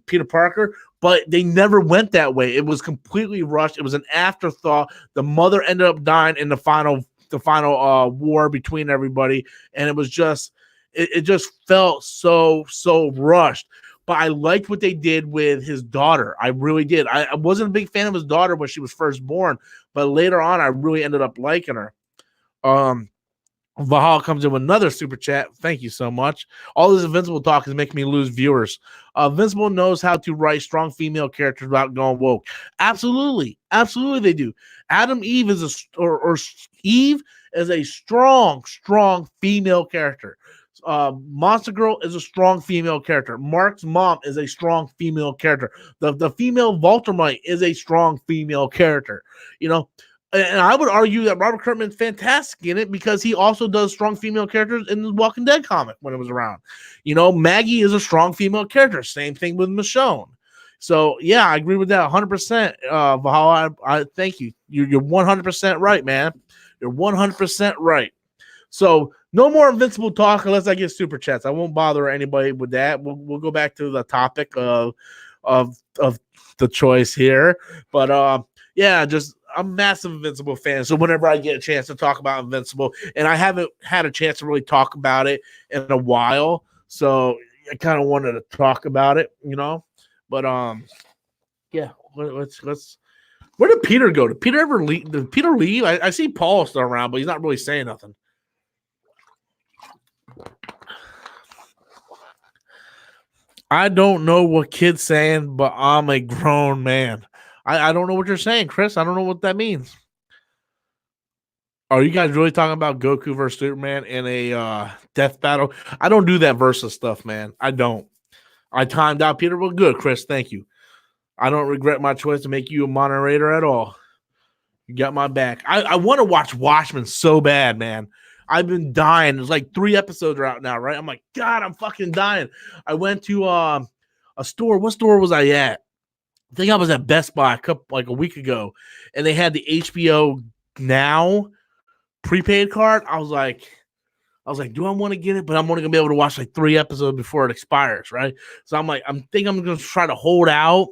Peter Parker. But they never went that way. It was completely rushed. It was an afterthought. The mother ended up dying in the final war between everybody, and it was just it just felt so rushed. But I liked what they did with his daughter. I really did. I wasn't a big fan of his daughter when she was first born, but later on, I really ended up liking her. Valhalla comes in with another super chat. Thank you so much. All this Invincible talk is making me lose viewers. Invincible knows how to write strong female characters without going woke. Absolutely they do. Eve is a strong female character. Monster Girl is a strong female character. Mark's mom is a strong female character. The female Voltermite is a strong female character. And I would argue that Robert Kirkman's fantastic in it because he also does strong female characters in the Walking Dead comic when it was around. Maggie is a strong female character. Same thing with Michonne. So, yeah, I agree with that 100%. Valhalla, I thank you. You're 100% right, man. You're 100% right. So, no more Invincible talk unless I get super chats. I won't bother anybody with that. We'll go back to the topic of the choice here. But, yeah, just I'm a massive Invincible fan. So whenever I get a chance to talk about Invincible, and I haven't had a chance to really talk about it in a while, so I kind of wanted to talk about it, But yeah, let's Where did Peter go? Did Peter ever leave? Did Peter leave? I see Paul still around, but he's not really saying nothing. I don't know what kid's saying, but I'm a grown man. I don't know what you're saying, Chris. I don't know what that means. Are you guys really talking about Goku versus Superman in a death battle? I don't do that versus stuff, man. I don't. I timed out Peter. Well, good, Chris. Thank you. I don't regret my choice to make you a moderator at all. You got my back. I want to watch Watchmen so bad, man. I've been dying. There's like 3 episodes are out now, right? I'm like, God, I'm fucking dying. I went to a store. What store was I at? I think I was at Best Buy a week ago, and they had the HBO Now prepaid card. I was like, do I want to get it? But I'm only gonna be able to watch like 3 episodes before it expires, right? So I'm like, I'm gonna try to hold out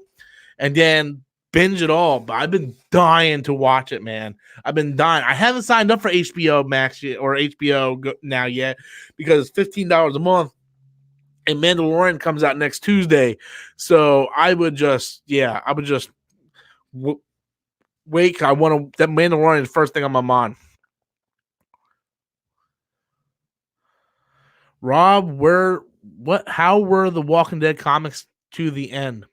and then binge it all. But I've been dying to watch it, man. I've been dying. I haven't signed up for HBO Max yet or HBO Now yet because it's $15 a month. And Mandalorian comes out next Tuesday. So I would just wait. I want to, that Mandalorian is the first thing on my mind. Rob, how were the Walking Dead comics to the end?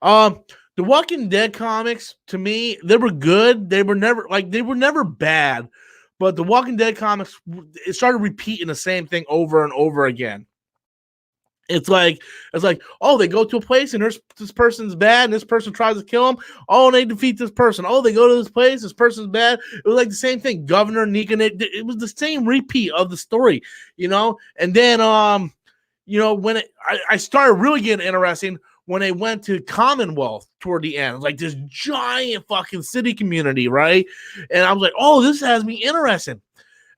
The Walking Dead comics, to me, they were good. They were never bad. But the Walking Dead comics, it started repeating the same thing over and over again. It's like, oh, they go to a place and this person's bad and this person tries to kill them. Oh, and they defeat this person. Oh, they go to this place, this person's bad. It was like the same thing. Governor Negan, it was the same repeat of the story, you know? And then, when I started really getting interesting when they went to Commonwealth toward the end, like this giant fucking city community, right? And I was like, oh, this has me interested.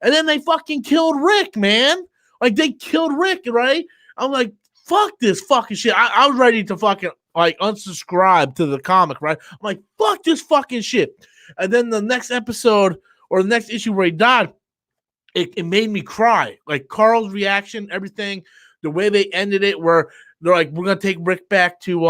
And then they fucking killed Rick, man. Like they killed Rick, right? I'm like, fuck this fucking shit. I was ready to fucking like unsubscribe to the comic, right? I'm like, fuck this fucking shit. And then the next episode or the next issue where he died, it made me cry. Like Carl's reaction, everything, the way they ended it, where they're like, we're gonna take Rick back to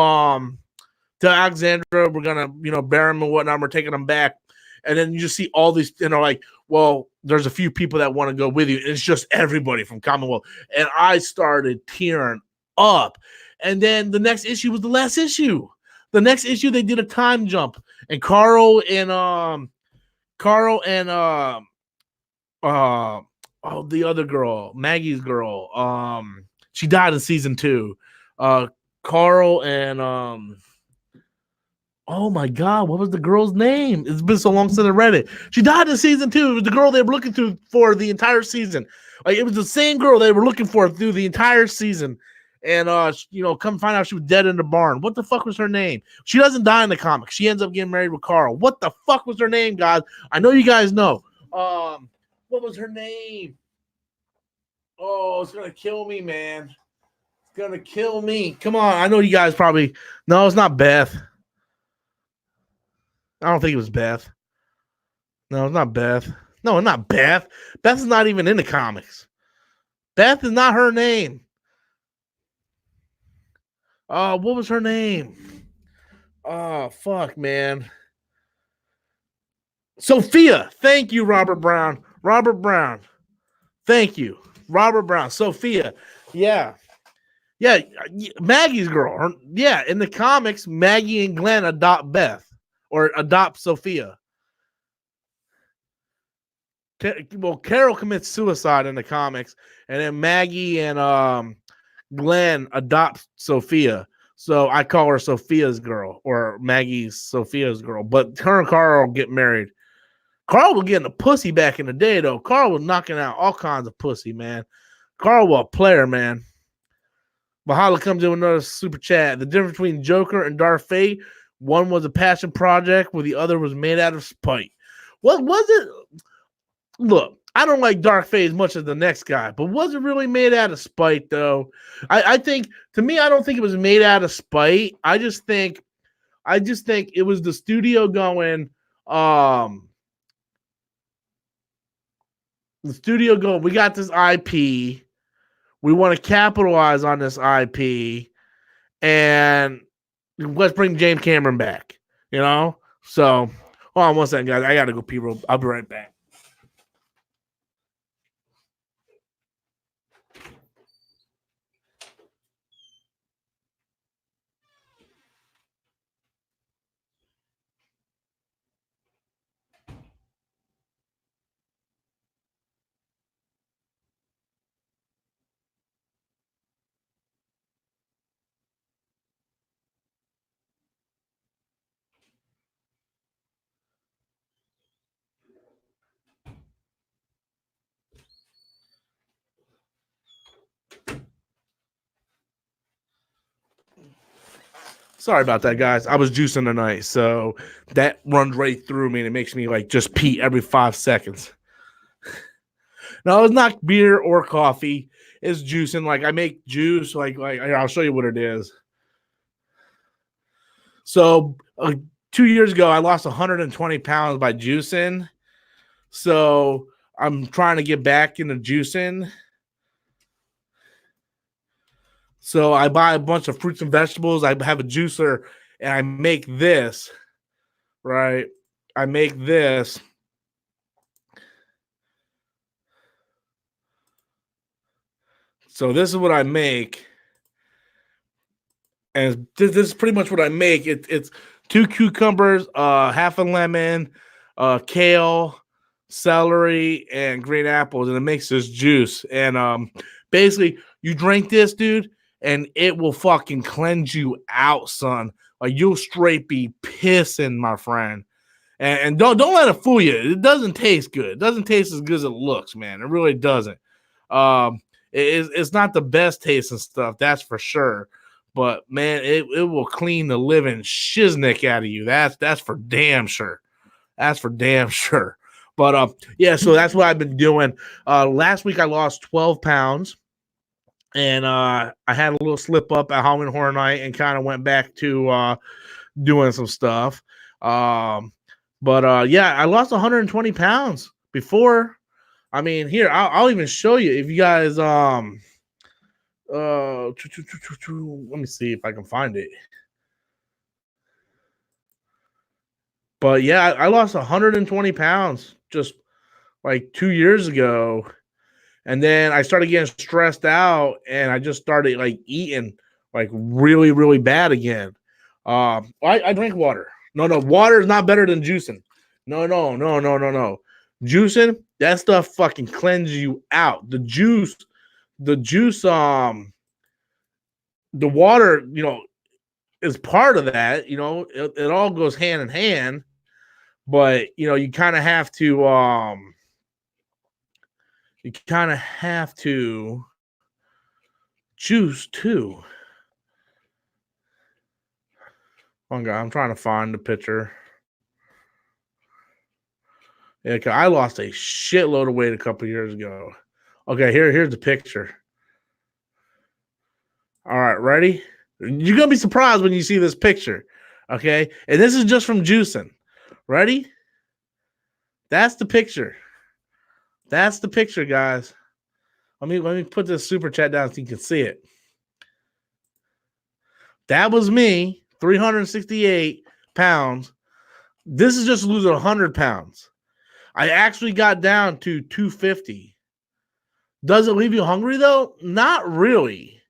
Alexandria, we're gonna bury him and whatnot, we're taking him back. And then you just see all these, like, well, there's a few people that want to go with you. It's just everybody from Commonwealth. And I started tearing up. And then the next issue was the last issue. The next issue, they did a time jump. And Carl and the other girl, Maggie's girl, she died in season 2. Carl and oh my God, what was the girl's name? It's been so long since I read it. She died in season 2. It was the girl they were looking for the entire season. Like it was the same girl they were looking for through the entire season. And come find out she was dead in the barn. What the fuck was her name? She doesn't die in the comic. She ends up getting married with Carl. What the fuck was her name, guys? I know you guys know. What was her name? Oh, it's gonna kill me, man. It's gonna kill me. Come on, I know you guys probably. No, it's not Beth. I don't think it was Beth. No, it's not Beth. No, it's not Beth. Beth is not even in the comics. Beth is not her name. What was her name? Oh, fuck, man. Sophia. Thank you, Robert Brown. Robert Brown. Thank you. Robert Brown. Sophia. Yeah. Yeah, Maggie's girl. In the comics, Maggie and Glenn adopt Beth. Or adopt Sophia. Well, Carol commits suicide in the comics, and then Maggie and Glenn adopt Sophia. So I call her Sophia's girl, or Maggie's Sophia's girl. But her and Carl get married. Carl was getting the pussy back in the day, though. Carl was knocking out all kinds of pussy, man. Carl was a player, man. Mahala comes in with another super chat. The difference between Joker and Darth Fate. One was a passion project, where the other was made out of spite. What was it? Look, I don't like Dark Fate as much as the next guy, but was it really made out of spite, though? I think, to me, I don't think it was made out of spite. I just think it was the studio going, we got this IP. We want to capitalize on this IP, and let's bring James Cameron back, So, hold on one second, guys. I gotta go pee real. I'll be right back. Sorry about that, guys. I was juicing tonight, so that runs right through me, and it makes me like just pee every 5 seconds. No, it's not beer or coffee. It's juicing. Like I make juice. Like I'll show you what it is. So 2 years ago, I lost 120 pounds by juicing. So I'm trying to get back into juicing. So I buy a bunch of fruits and vegetables. I have a juicer, and I make this. Right, I make this. So this is what I make. And this is pretty much what I make. It's 2 cucumbers, half a lemon, kale, celery, and green apples, and it makes this juice. And basically, you drink this, dude, and it will fucking cleanse you out, son. Like you'll straight be pissing, my friend. And don't let it fool you. It doesn't taste good. It doesn't taste as good as it looks, man. It really doesn't. It's not the best tasting stuff, that's for sure. But man, it will clean the living shiznick out of you. That's for damn sure. That's for damn sure. But yeah, so that's what I've been doing. Last week I lost 12 pounds, and I had a little slip up at Halloween Horror Night and kind of went back to doing some stuff. But yeah, I lost 120 pounds before. I mean, here I'll even show you if you guys let me see if I can find it. But yeah, I lost 120 pounds just like 2 years ago. And then I started getting stressed out, and I just started like eating like really, really bad again. I drink water. No, water is not better than juicing. No. Juicing, that stuff fucking cleanses you out. The juice, the water, is part of that. It all goes hand in hand, but you kind of have to juice too. Oh God, I'm trying to find the picture. Yeah, 'cause I lost a shitload of weight a couple years ago. Okay, here's the picture. All right, ready? You're gonna be surprised when you see this picture. Okay, and this is just from juicing. Ready? That's the picture. That's the picture, guys. Let me put this super chat down so you can see it. That was me, 368 pounds. This is just losing 100 pounds. I actually got down to 250. Does it leave you hungry though? Not really.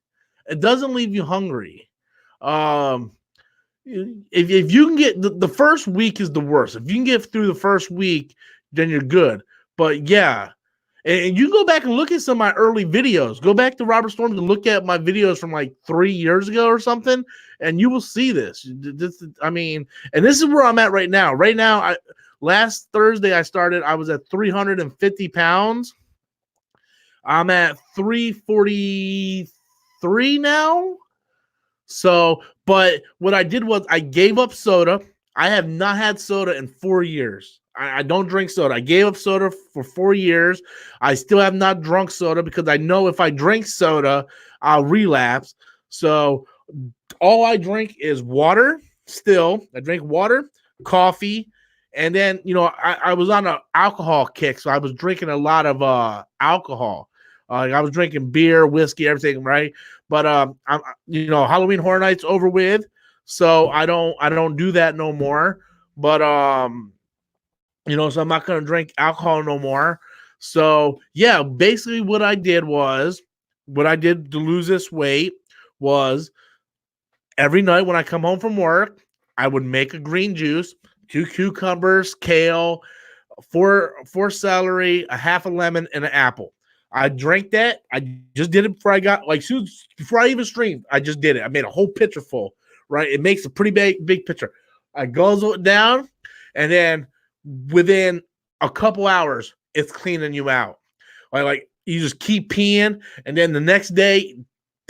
It doesn't leave you hungry. If you can get the first week is the worst. If you can get through the first week, then you're good. But yeah, and you go back and look at some of my early videos. Go back to Robert Storms and look at my videos from like 3 years ago or something, and you will see this. I mean, and this is where I'm at right now. Right now, last Thursday I was at 350 pounds. I'm at 343 now. So, but what I did was I gave up soda. I have not had soda in 4 years. I don't drink soda. I gave up soda for 4 years. I still have not drunk soda because I know if I drink soda, I'll relapse. So all I drink is water still. I drink water, coffee, and then, I was on an alcohol kick, so I was drinking a lot of alcohol. I was drinking beer, whiskey, everything, right? But Halloween Horror Night's over with, so I don't do that no more. But so I'm not gonna drink alcohol no more. So yeah, basically what I did to lose this weight was every night when I come home from work, I would make a green juice, 2 cucumbers, kale, four celery, a half a lemon, and an apple. I drank that. I just did it before I got before I even streamed. I just did it. I made a whole pitcher full. Right, it makes a pretty big pitcher. I guzzle it down, and then within a couple hours, it's cleaning you out. Like you just keep peeing, and then the next day,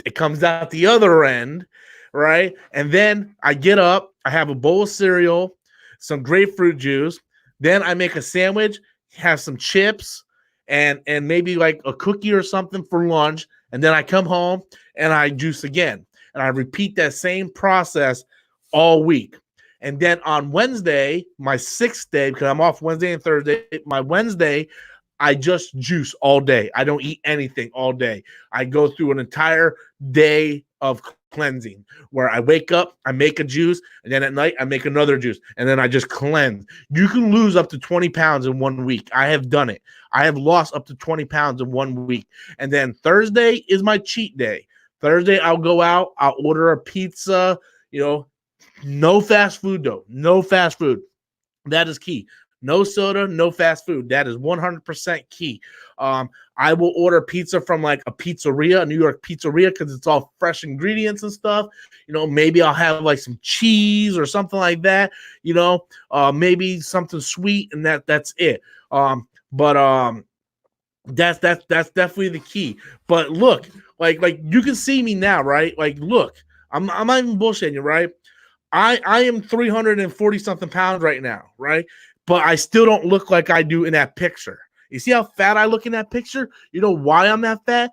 it comes out the other end, right? And then I get up, I have a bowl of cereal, some grapefruit juice. Then I make a sandwich, have some chips, and maybe like a cookie or something for lunch. And then I come home and I juice again. And I repeat that same process all week. And then on Wednesday, my 6th day, because I'm off Wednesday and Thursday, my Wednesday, I just juice all day. I don't eat anything all day. I go through an entire day of cleansing where I wake up, I make a juice, and then at night I make another juice, and then I just cleanse. You can lose up to 20 pounds in 1 week. I have done it. I have lost up to 20 pounds in 1 week. And then Thursday is my cheat day. Thursday, I'll go out, I'll order a pizza, no fast food though. No fast food. That is key. No soda, no fast food. That is 100% key. I will order pizza from like a pizzeria, a New York pizzeria, because it's all fresh ingredients and stuff. Maybe I'll have like some cheese or something like that. Maybe something sweet, and that's it. But that's definitely the key. But look, like you can see me now, right? Like, look, I'm not even bullshitting you, right? I am 340 something pounds right now, right? But I still don't look like I do in that picture. You see how fat I look in that picture? You know why I'm that fat?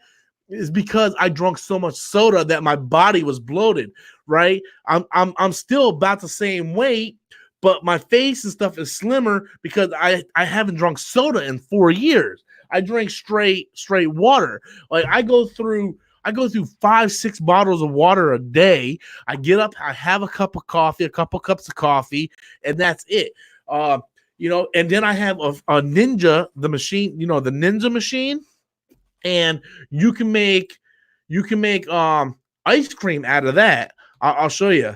It's because I drank so much soda that my body was bloated, right? I'm still about the same weight, but my face and stuff is slimmer because I haven't drunk soda in 4 years. I drink straight water. Like I go through 5-6 bottles of water a day. I get up, I have a cup of coffee, a couple cups of coffee, and that's it. And then I have a Ninja, the machine, the Ninja machine, and you can make ice cream out of that. I'll show you.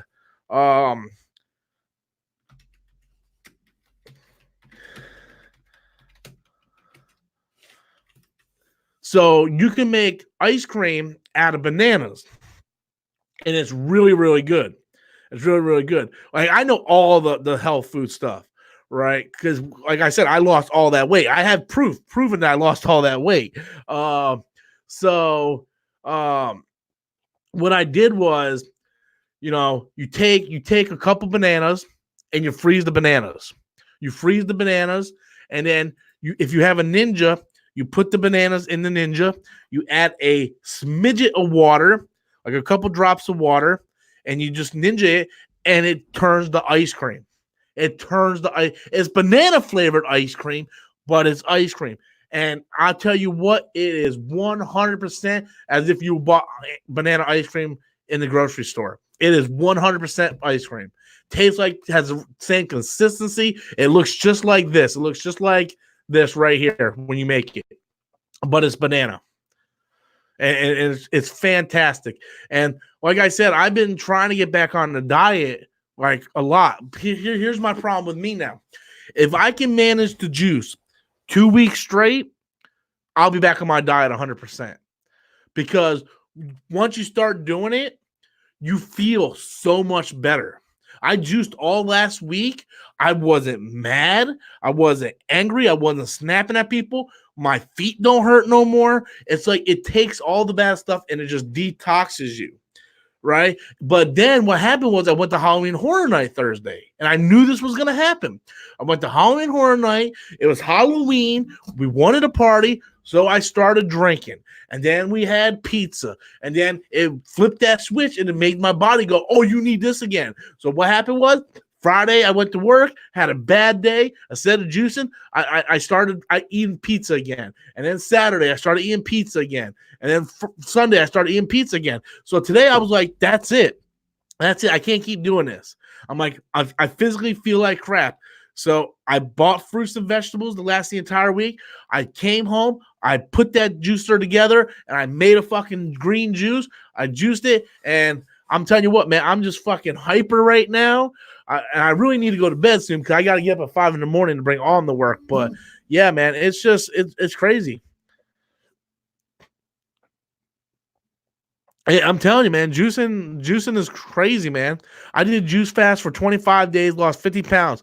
So you can make ice cream out of bananas, and it's really, really good. It's really, really good. Like I know all the health food stuff, right? Because like I said, I lost all that weight. I have proven that I lost all that weight. What I did was, you take a couple bananas and you freeze the bananas. You freeze the bananas, and then if you have a Ninja, you put the bananas in the Ninja. You add a smidget of water, like a couple drops of water, and you just Ninja it, and it turns the ice cream. It's banana flavored ice cream, but it's ice cream. And I'll tell you what, it is 100% as if you bought banana ice cream in the grocery store. It is 100% ice cream. Tastes like, has the same consistency. It looks just like this. It looks just like this right here when you make it, but it's banana. And it's fantastic. And like I said, I've been trying to get back on the diet like a lot. Here's my problem with me now. If I can manage to juice 2 weeks straight, I'll be back on my diet 100%. Because once you start doing it, you feel so much better. I juiced all last week. I wasn't mad. I wasn't angry. I wasn't snapping at people. My feet don't hurt no more. It's like it takes all the bad stuff and it just detoxes you, right? But then what happened was I went to Halloween Horror Night Thursday, and I knew this was going to happen. I went to Halloween Horror Night. It was Halloween. We wanted a party, so I started drinking. And then we had pizza. And then it flipped that switch, and it made my body go, oh, you need this again. So what happened was Friday, I went to work, had a bad day. Instead of juicing, I started eating pizza again. And then Saturday, I started eating pizza again. And then Sunday, I started eating pizza again. So today, I was like, that's it. That's it. I can't keep doing this. I'm like, I physically feel like crap. So I bought fruits and vegetables to last the entire week. I came home, I put that juicer together, and I made a fucking green juice. I juiced it, and I'm telling you what, man, I'm just fucking hyper right now. And I really need to go to bed soon because I got to get up at 5 a.m. to bring on the work. But yeah, man, it's just it's crazy. I'm telling you, man, juicing is crazy, man. I did a juice fast for 25 days, lost 50 pounds.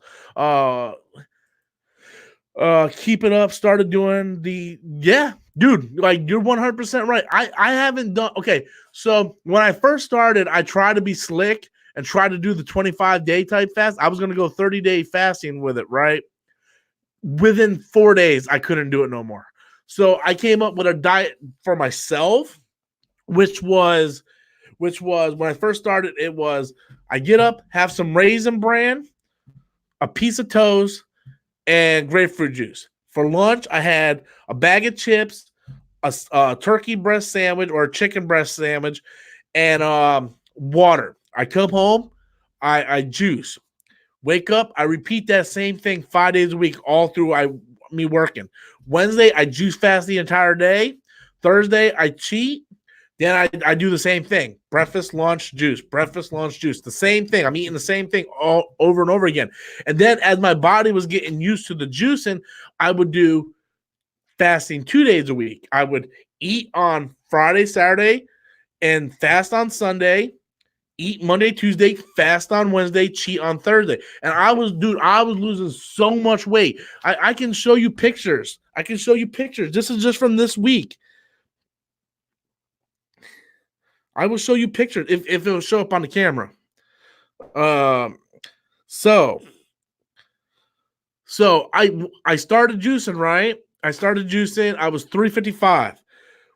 Keep it up, started doing dude, like you're 100% right. I haven't done okay. So when I first started, I tried to be slick and try to do the 25-day type fast. I was gonna go 30-day fasting with it, right? Within 4 days, I couldn't do it no more. So I came up with a diet for myself, which was when I first started, it was I get up, have some Raisin Bran, a piece of toast, and grapefruit juice. For lunch, I had a bag of chips, a turkey breast sandwich or a chicken breast sandwich, and water. I come home, I juice. Wake up, I repeat that same thing 5 days a week, all through me working. Wednesday, I juice fast the entire day. Thursday, I cheat. Then I do the same thing. Breakfast, lunch, juice. Breakfast, lunch, juice. The same thing. I'm eating the same thing all over and over again. And then as my body was getting used to the juicing, I would do fasting 2 days a week. I would eat on Friday, Saturday, and fast on Sunday. Eat Monday, Tuesday, fast on Wednesday, cheat on Thursday. And I was losing so much weight. I can show you pictures. This is just from this week. I will show you pictures if it will show up on the camera. So I started juicing, right? I was 355.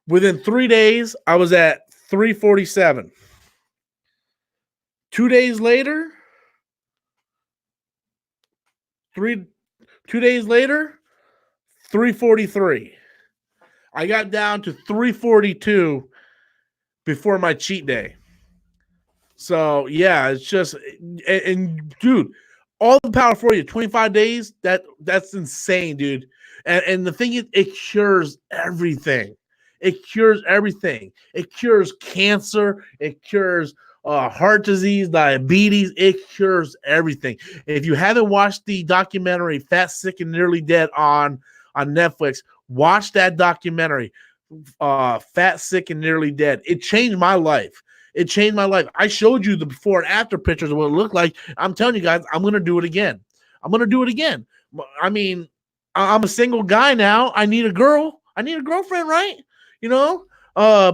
Within 3 days, I was at 347. 2 days later, 343. I got down to 342 before my cheat day. So yeah, it's just and dude, all the power for you. 25 days, that's insane, dude. And the thing is, it cures everything. It cures everything. It cures cancer. It cures heart disease, diabetes. It cures everything. If you haven't watched the documentary "Fat, Sick, and Nearly Dead" on Netflix, watch that documentary. Fat, Sick, and Nearly Dead. It changed my life. I showed you the before and after pictures of what it looked like. I'm telling you guys, I'm going to do it again. I mean, I'm a single guy now. I need a girl. I need a girlfriend, right? You know? Yeah,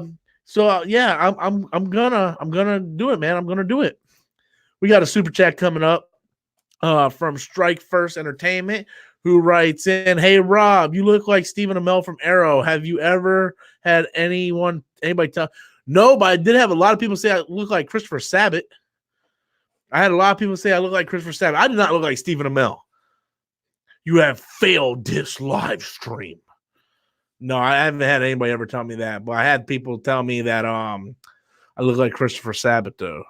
I'm gonna do it, man. I'm gonna do it. We got a super chat coming up from Strike First Entertainment, who writes in, "Hey Rob, you look like Stephen Amell from Arrow. Have you ever had anybody tell?" No, but I did have a lot of people say I look like Christopher Sabat. I had a lot of people say I look like Christopher Sabat. I did not look like Stephen Amell. You have failed this live stream. No, I haven't had anybody ever tell me that, but I had people tell me that I look like Christopher Sabat though.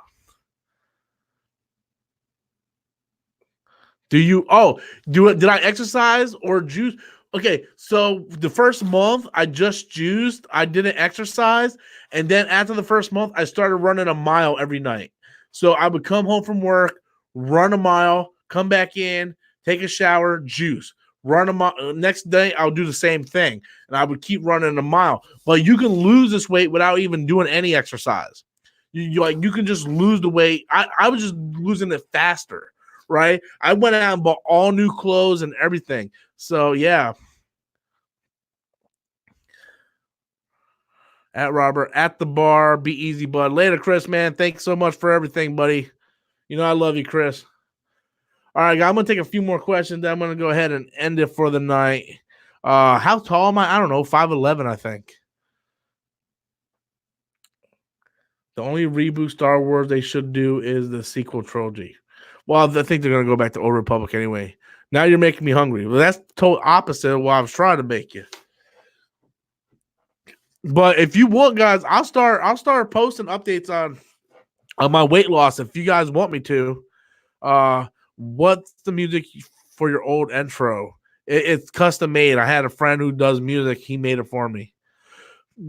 Did I exercise or juice? Okay, so the first month I just juiced, I didn't exercise, and then after the first month I started running a mile every night. So I would come home from work, run a mile, come back in, take a shower, juice. Run a mile. Next day I'll do the same thing, and I would keep running a mile. But you can lose this weight without even doing any exercise. You can just lose the weight. I was just losing it faster. Right? I went out and bought all new clothes and everything. So, yeah. At Robert, at the bar, be easy, bud. Later, Chris, man. Thanks so much for everything, buddy. You know I love you, Chris. All right, I'm going to take a few more questions. Then I'm going to go ahead and end it for the night. How tall am I? I don't know. 5'11", I think. The only reboot Star Wars they should do is the sequel trilogy. Well, I think they're going to go back to Old Republic anyway. Now you're making me hungry. Well, that's the total opposite of what I was trying to make you. But if you want, guys, I'll start posting updates On my weight loss, if you guys want me to, what's the music for your old intro? It's custom made. I had a friend who does music. He made it for me.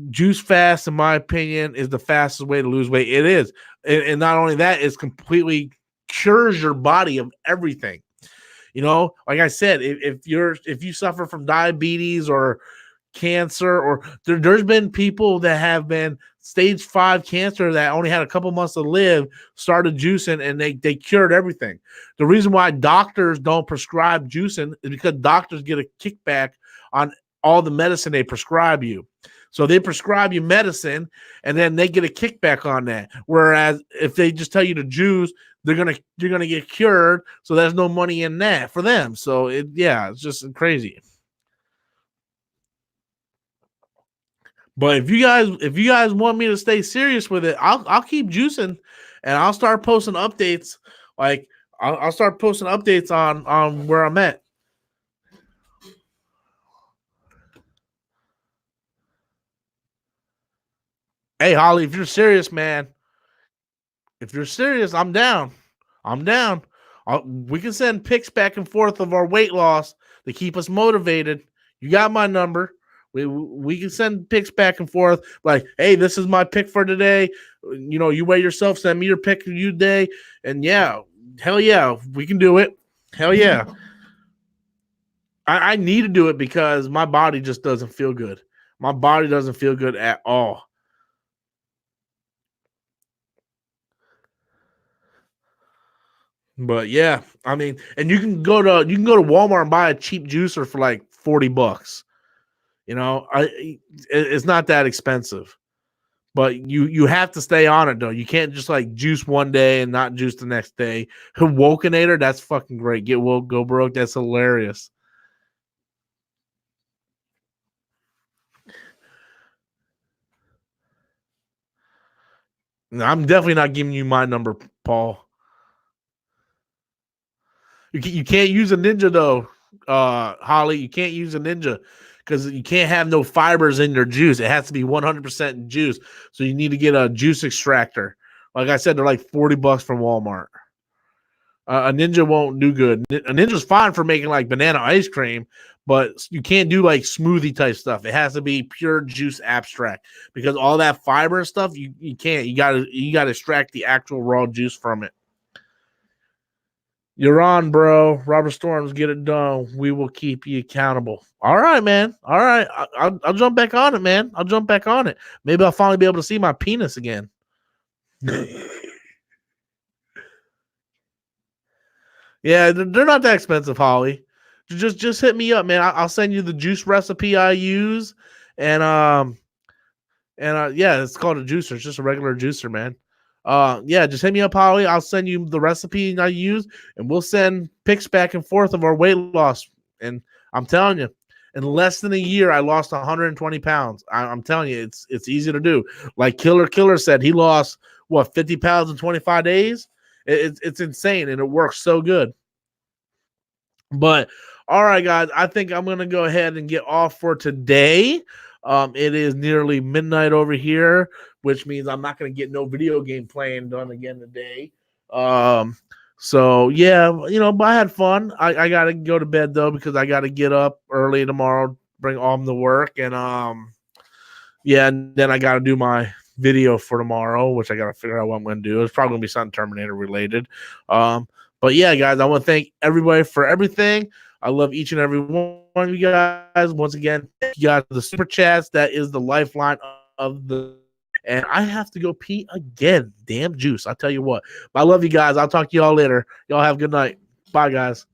Juice fast, in my opinion, is the fastest way to lose weight. It is. And not only that, it's completely cures your body of everything. You know, like I said, if you suffer from diabetes or cancer, or there's been people that have been stage 5 cancer that only had a couple months to live, started juicing, and they cured everything. The reason why doctors don't prescribe juicing is because doctors get a kickback on all the medicine they prescribe you. So they prescribe you medicine and then they get a kickback on that. Whereas if they just tell you to juice, you're gonna get cured. So there's no money in that for them. So it's just crazy. But if you guys want me to stay serious with it, I'll keep juicing, and I'll start posting updates. Like I'll start posting updates on where I'm at. Hey Holly, if you're serious, man, if you're serious, I'm down. I'm down. We can send pics back and forth of our weight loss to keep us motivated. You got my number. We can send pics back and forth. Like, hey, this is my pick for today. You know, you weigh yourself. Send me your pick of you day. And yeah, hell yeah, we can do it. Hell yeah. I need to do it because my body just doesn't feel good. My body doesn't feel good at all. But yeah, I mean, and you can go to Walmart and buy a cheap juicer for like $40. You know, it's not that expensive, but you have to stay on it though. You can't just like juice one day and not juice the next day. Wokenator, that's fucking great. Get woke, go broke. That's hilarious. No, I'm definitely not giving you my number, Paul. You can't use a ninja though, Holly. You can't use a ninja because you can't have no fibers in your juice. It has to be 100% juice. So you need to get a juice extractor. Like I said, they're like $40 from Walmart. A ninja won't do good. A ninja's fine for making like banana ice cream, but you can't do like smoothie type stuff. It has to be pure juice abstract because all that fiber stuff you can't. You gotta extract the actual raw juice from it. You're on, bro. Robert Storms, get it done. We will keep you accountable. All right, man. All right. I'll jump back on it, man. I'll jump back on it. Maybe I'll finally be able to see my penis again. Yeah, they're not that expensive, Holly. Just hit me up, man. I'll send you the juice recipe I use, and yeah, it's called a juicer. It's just a regular juicer, man. Yeah, just hit me up, Holly. I'll send you the recipe I use, and we'll send pics back and forth of our weight loss. And I'm telling you, in less than a year, I lost 120 pounds. I'm telling you, it's easy to do. Like Killer said, he lost what 50 pounds in 25 days. It's insane, and it works so good. But all right, guys, I think I'm gonna go ahead and get off for today. It is nearly midnight over here, which means I'm not gonna get no video game playing done again today. So yeah, but I had fun. I gotta go to bed though because I gotta get up early tomorrow, bring Alm to work, and yeah, and then I gotta do my video for tomorrow, which I gotta figure out what I'm gonna do. It's probably gonna be something Terminator related. But yeah, guys, I want to thank everybody for everything. I love each and every one of you guys. Once again, thank you guys for the super chats. That is the lifeline of the. And I have to go pee again. Damn juice. I'll tell you what. But I love you guys. I'll talk to y'all later. Y'all have a good night. Bye, guys.